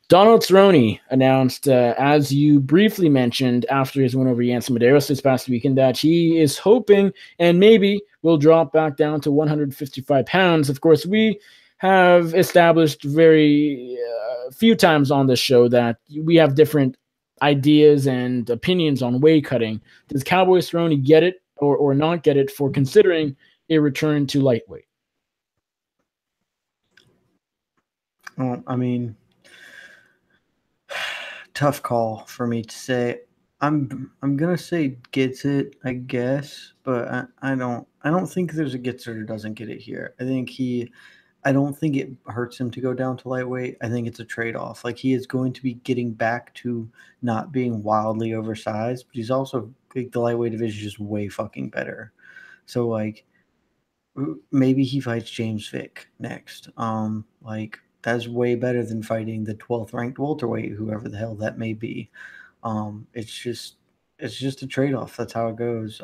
Donald Cerrone announced, as you briefly mentioned, after his win over Yancy Medeiros this past weekend, that he is hoping and maybe will drop back down to 155 pounds. Of course, we have established very few times on this show that we have different ideas and opinions on weight cutting. Does Cowboy Cerrone get it or not get it for considering a return to lightweight? Well, I mean, tough call for me to say. I'm gonna say gets it, I guess, but I don't think there's a gets it or doesn't get it here. I don't think it hurts him to go down to lightweight. I think it's a trade-off. Like, he is going to be getting back to not being wildly oversized, but he's also, like, the lightweight division is just way fucking better. So, like, maybe he fights James Vick next. Like, that's way better than fighting the 12th ranked welterweight, whoever the hell that may be. It's just a trade-off. That's how it goes.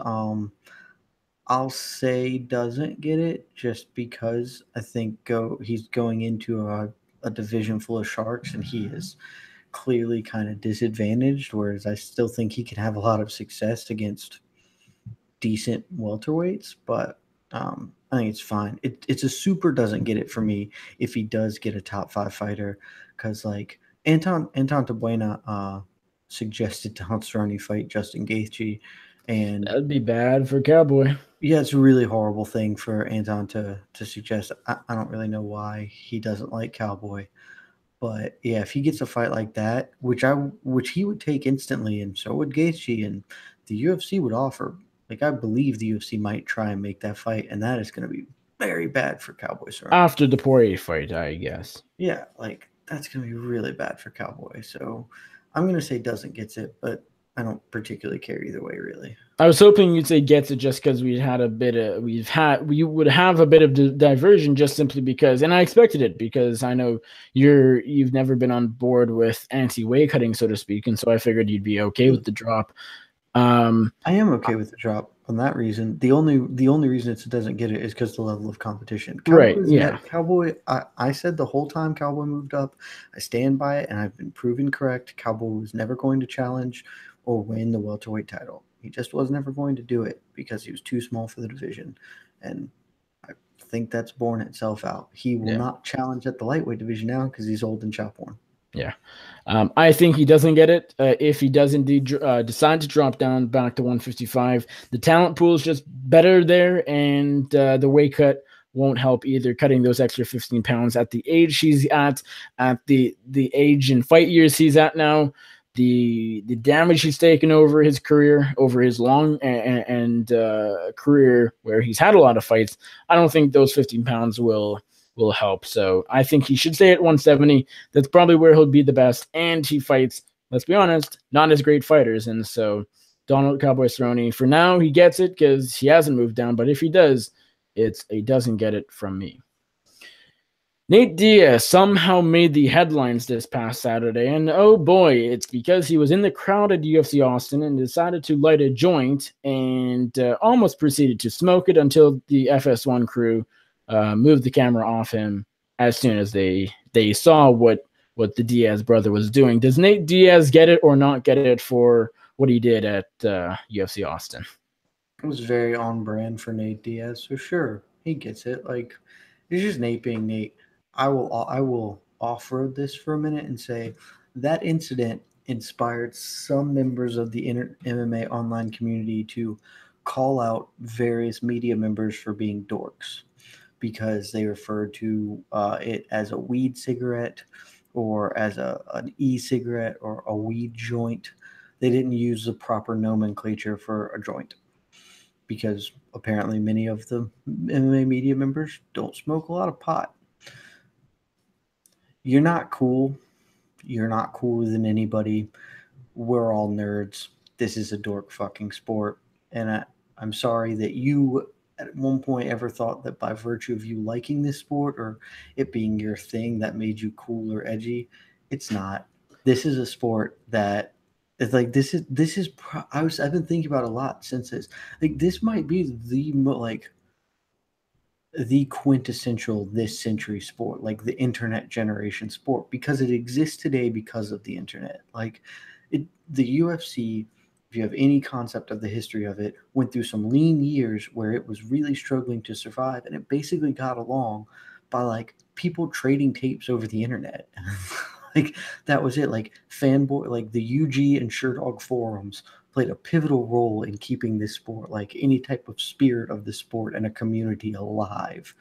I'll say doesn't get it just because I think he's going into a division full of sharks, and he is clearly kind of disadvantaged, whereas I still think he can have a lot of success against decent welterweights, but I think it's fine. It's a super doesn't get it for me if he does get a top 5 fighter, because like Anton Tabuena suggested Don Cerrone fight Justin Gaethje, and That'd be bad for Cowboy. yeah, it's a really horrible thing for Anton to suggest. I don't really know why he doesn't like Cowboy. But yeah, if he gets a fight like that, which he would take instantly, and so would Gaethje, and the UFC would offer, like I believe the UFC might try and make that fight, and that is going to be very bad for Cowboy Cerrone. After the Poirier fight, I guess. Yeah, like that's going to be really bad for Cowboy. So I'm going to say doesn't gets it, but I don't particularly care either way, really. I was hoping you'd say gets it just because we would have a bit of diversion just simply because, and I expected it because I know you've never been on board with anti-weight cutting, so to speak, and so I figured you'd be okay with the drop. I am okay with the drop on that reason. The only reason it doesn't get it is because the level of competition. Right? Yeah. Cowboy. I said the whole time Cowboy moved up. I stand by it, and I've been proven correct. Cowboy was never going to challenge or win the welterweight title. He just was never going to do it because he was too small for the division, and I think that's borne itself out. He will not challenge at the lightweight division now because he's old and chop worn. Yeah. I think he doesn't get it. If he does indeed decide to drop down back to 155, the talent pool is just better there, and the weight cut won't help either. Cutting those extra 15 pounds at the age he's at the age and fight years he's at now, the damage he's taken over his career, over his long and career where he's had a lot of fights, I don't think those 15 pounds will help. So I think he should stay at 170. That's probably where he'll be the best. And he fights, let's be honest, not as great fighters. And so Donald Cowboy Cerrone, for now, he gets it because he hasn't moved down. But if he does, he doesn't get it from me. Nate Diaz somehow made the headlines this past Saturday, and oh boy, it's because he was in the crowd at UFC Austin and decided to light a joint and almost proceeded to smoke it until the FS1 crew moved the camera off him as soon as they saw what the Diaz brother was doing. Does Nate Diaz get it or not get it for what he did at UFC Austin? It was very on brand for Nate Diaz, so sure, he gets it. Like, it's just Nate being Nate. I will off-road this for a minute and say that incident inspired some members of the MMA online community to call out various media members for being dorks because they referred to it as a weed cigarette or as an e-cigarette or a weed joint. They didn't use the proper nomenclature for a joint because apparently many of the MMA media members don't smoke a lot of pot. You're not cool. You're not cooler than anybody. We're all nerds. This is a dork fucking sport. And I'm sorry that you at one point ever thought that by virtue of you liking this sport or it being your thing that made you cool or edgy. It's not. This is a sport that it's like I've been thinking about a lot since this. Like this might be the quintessential this century sport, like the internet generation sport, because it exists today because of the internet. Like the UFC, if you have any concept of the history of it, went through some lean years where it was really struggling to survive, and it basically got along by like people trading tapes over the internet. Like that was it. Like fanboy, like the UG and Sherdog forums played a pivotal role in keeping this sport, like any type of spirit of the sport and a community alive,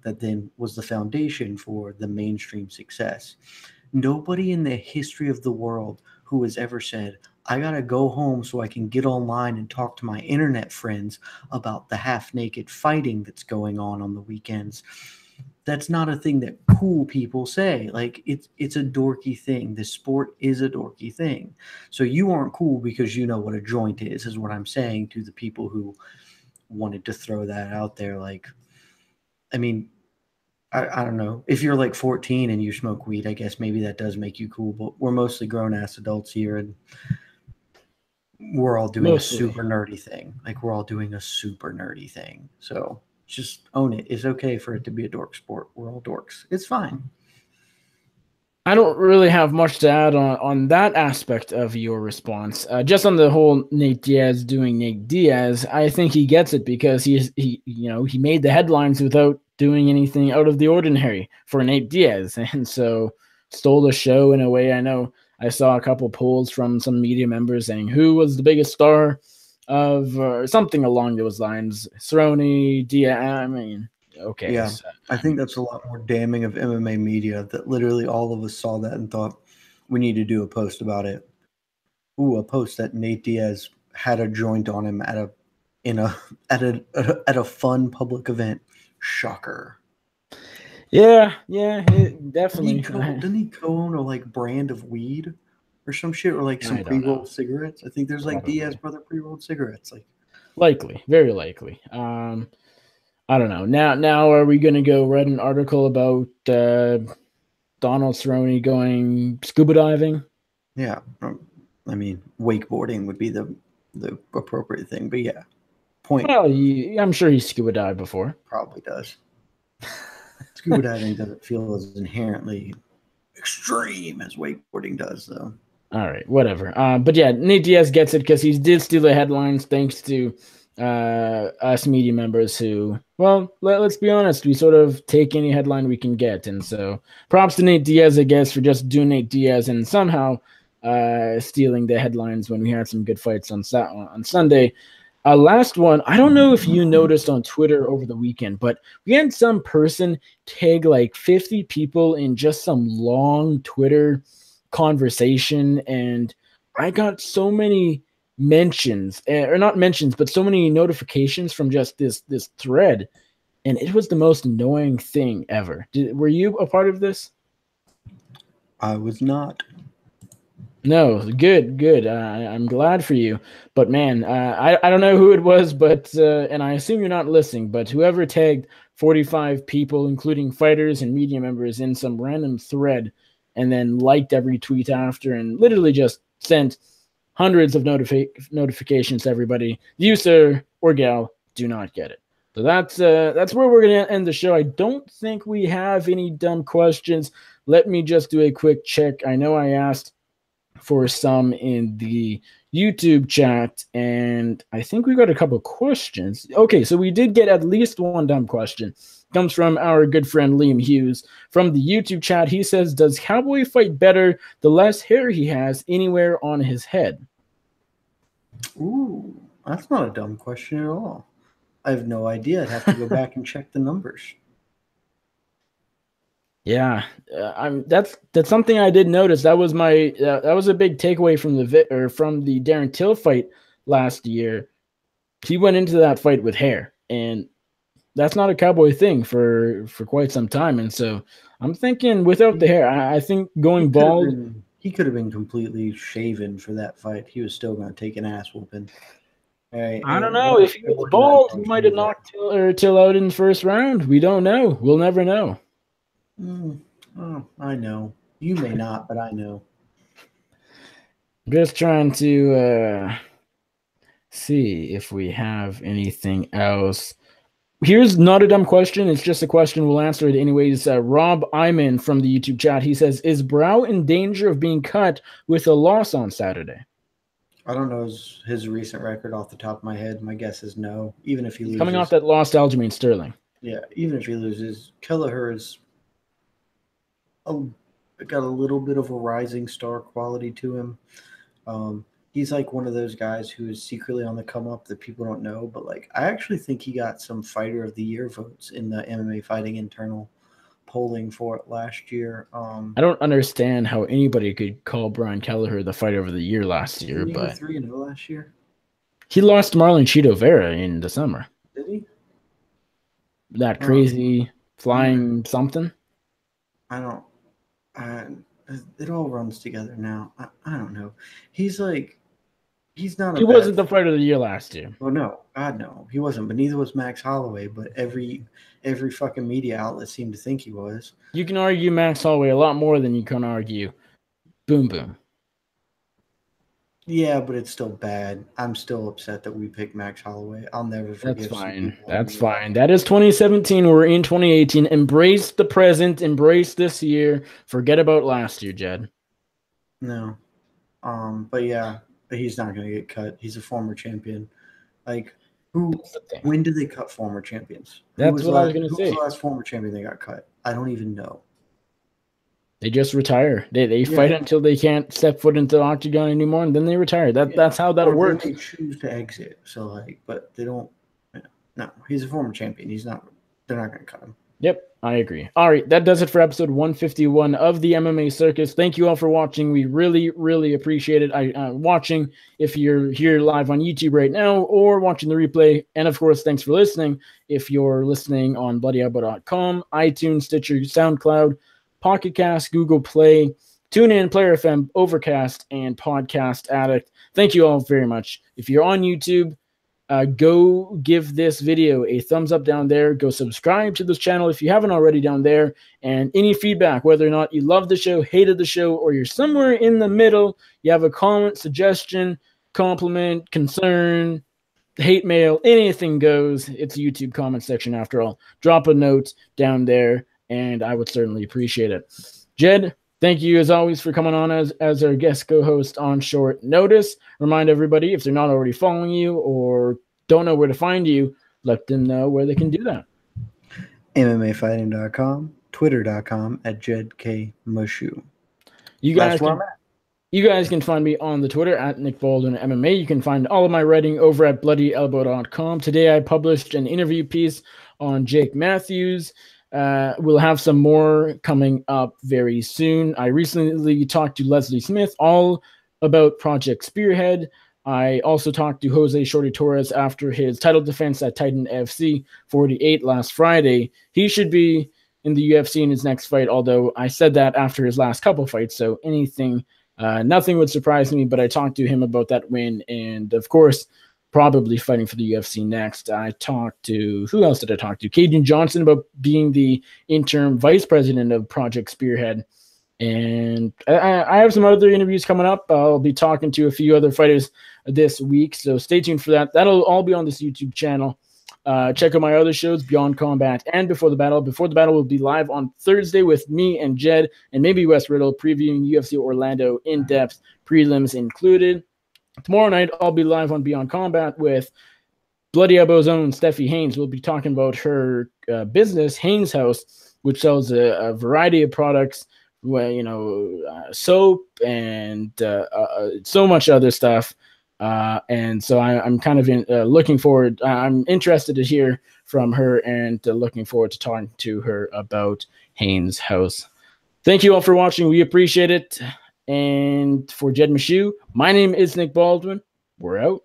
that then was the foundation for the mainstream success. Nobody in the history of the world who has ever said, I gotta go home so I can get online and talk to my internet friends about the half-naked fighting that's going on the weekends. That's not a thing that cool people say. Like it's a dorky thing. This sport is a dorky thing. So you aren't cool because you know what a joint is what I'm saying to the people who wanted to throw that out there. Like, I mean, I don't know. If you're like 14 and you smoke weed, I guess maybe that does make you cool, but we're mostly grown ass adults here and we're all doing a super nerdy thing. Like we're all doing a super nerdy thing. So just own it. It's okay for it to be a dork sport. We're all dorks. It's fine. I don't really have much to add on that aspect of your response. Just on the whole Nate Diaz doing Nate Diaz, I think he gets it because he made the headlines without doing anything out of the ordinary for Nate Diaz, and so stole the show in a way. I know I saw a couple polls from some media members saying who was the biggest star of something along those lines. Cerrone, Diaz. I mean, okay. Yeah, So, I think that's a lot more damning of MMA media that literally all of us saw that and thought we need to do a post about it. Ooh, a post that Nate Diaz had a joint on him at a fun public event. Shocker. yeah, Didn't definitely. didn't he co-own a like brand of weed or some shit or like some I don't know. pre-rolled cigarettes? I think there's like Diaz Probably. brother pre-rolled cigarettes. Like Likely, very likely. I don't know. Now are we going to go read an article about Donald Cerrone going scuba diving? yeah, I mean wakeboarding would be the appropriate thing, but yeah, point Well, I'm sure he scuba dived before. probably does. Scuba diving doesn't feel as inherently extreme as wakeboarding does, though. All right, whatever. But yeah, Nate Diaz gets it because he did steal the headlines thanks to us media members who, well, let's be honest, we sort of take any headline we can get. And so props to Nate Diaz, I guess, for just doing Nate Diaz and somehow stealing the headlines when we had some good fights on Sunday. Last one, I don't know if you noticed on Twitter over the weekend, but we had some person tag like 50 people in just some long Twitter conversation, and I got so many mentions, or not mentions, but so many notifications from just this thread, and it was the most annoying thing ever. Were you a part of this? I was not. No, good. I'm glad for you, but man, I don't know who it was, but and I assume you're not listening, but whoever tagged 45 people, including fighters and media members, in some random thread, and then liked every tweet after, and literally just sent hundreds of notifications to everybody. You, sir or gal, do not get it. So that's where we're gonna end the show. I don't think we have any dumb questions. Let me just do a quick check. I know I asked for some in the YouTube chat, and I think we got a couple questions. Okay, so we did get at least one dumb question. Comes from our good friend Liam Hughes from the YouTube chat. He says, does Cowboy fight better the less hair he has anywhere on his head? Ooh, that's not a dumb question at all. I have no idea. I'd have to go back and check the numbers. Yeah, that's something I did notice. That was that was a big takeaway from from the Darren Till fight last year. He went into that fight with hair, and that's not a Cowboy thing for quite some time. And so I'm thinking without the hair, I think going bald. He could have been completely shaven for that fight. He was still going to take an ass whooping. I don't know. If he was bald, he might have knocked Till out in the first round. We don't know. We'll never know. Oh, I know. You may not, but I know. Just trying to see if we have anything else. Here's not a dumb question. It's just a question. We'll answer it anyways. Rob Iman from the YouTube chat. He says, is Brow in danger of being cut with a loss on Saturday? I don't know his recent record off the top of my head. My guess is no. Even if he loses. Coming off that loss to Aljamain Sterling. Yeah, even if he loses, Kelleher is got a little bit of a rising star quality to him. He's like one of those guys who is secretly on the come up that people don't know. But like, I actually think he got some Fighter of the Year votes in the MMA Fighting internal polling for it last year. I don't understand how anybody could call Brian Kelleher the Fighter of the Year last year, but 3-0 last year. He lost Marlon Cheeto Vera in the summer. Did he? That crazy flying something. I don't. It all runs together now. I don't know. He's like, he's not. He wasn't the Fighter of the Year last year. Oh no, God no, he wasn't. But neither was Max Holloway. But every fucking media outlet seemed to think he was. You can argue Max Holloway a lot more than you can argue Boom Boom. Yeah, but it's still bad. I'm still upset that we picked Max Holloway. I'll never That's forgive some fine. people. That's fine. That is 2017. We're in 2018. Embrace the present. Embrace this year. Forget about last year, Jed. No. But yeah, he's not going to get cut. He's a former champion. Like, who? That's the thing. When do they cut former champions? That's what I was going to Who say. was the last former champion they got cut? I don't even know. They just retire. They fight until they can't step foot into the octagon anymore, and then they retire. That's how that works. They choose to exit. So like, but they don't. No, he's a former champion. He's not. They're not going to cut him. Yep, I agree. All right, that does it for episode 151 of the MMA Circus. Thank you all for watching. We really, really appreciate it. Watching if you're here live on YouTube right now or watching the replay. And of course, thanks for listening. If you're listening on bloodyelbow.com, iTunes, Stitcher, SoundCloud, Pocket Cast, Google Play, TuneIn, Player FM, Overcast, and Podcast Addict. Thank you all very much. If you're on YouTube, go give this video a thumbs up down there. Go subscribe to this channel if you haven't already down there. And any feedback, whether or not you love the show, hated the show, or you're somewhere in the middle, you have a comment, suggestion, compliment, concern, hate mail, anything goes. It's a YouTube comment section after all. Drop a note down there, and I would certainly appreciate it. Jed, thank you as always for coming on as our guest co-host on short notice. Remind everybody, if they're not already following you or don't know where to find you, let them know where they can do that. MMAfighting.com, Twitter.com at Jed K. Meshew. You guys can find me on the Twitter at Nick Baldwin MMA. You can find all of my writing over at bloodyelbow.com. Today I published an interview piece on Jake Matthews. We'll have some more coming up very soon. I recently talked to Leslie Smith all about Project Spearhead. I also talked to Jose Shorty Torres after his title defense at Titan FC 48 last Friday. He should be in the UFC in his next fight, although I said that after his last couple fights, so nothing would surprise me, but I talked to him about that win, and of course, probably fighting for the UFC next. I talked to, who else did I talk to? Cajun Johnson about being the interim vice president of Project Spearhead. And I have some other interviews coming up. I'll be talking to a few other fighters this week, so stay tuned for that. That'll all be on this YouTube channel. Check out my other shows, Beyond Combat and Before the Battle. Before the Battle will be live on Thursday with me and Jed and maybe Wes Riddle previewing UFC Orlando in-depth, prelims included. Tomorrow night, I'll be live on Beyond Combat with Bloody Elbow's own Steffi Haynes. We'll be talking about her business, Haynes House, which sells a variety of products, soap and so much other stuff. And so I'm kind of looking forward. I'm interested to hear from her and looking forward to talking to her about Haynes House. Thank you all for watching. We appreciate it. And for Jed Meshew, my name is Nick Baldwin. We're out.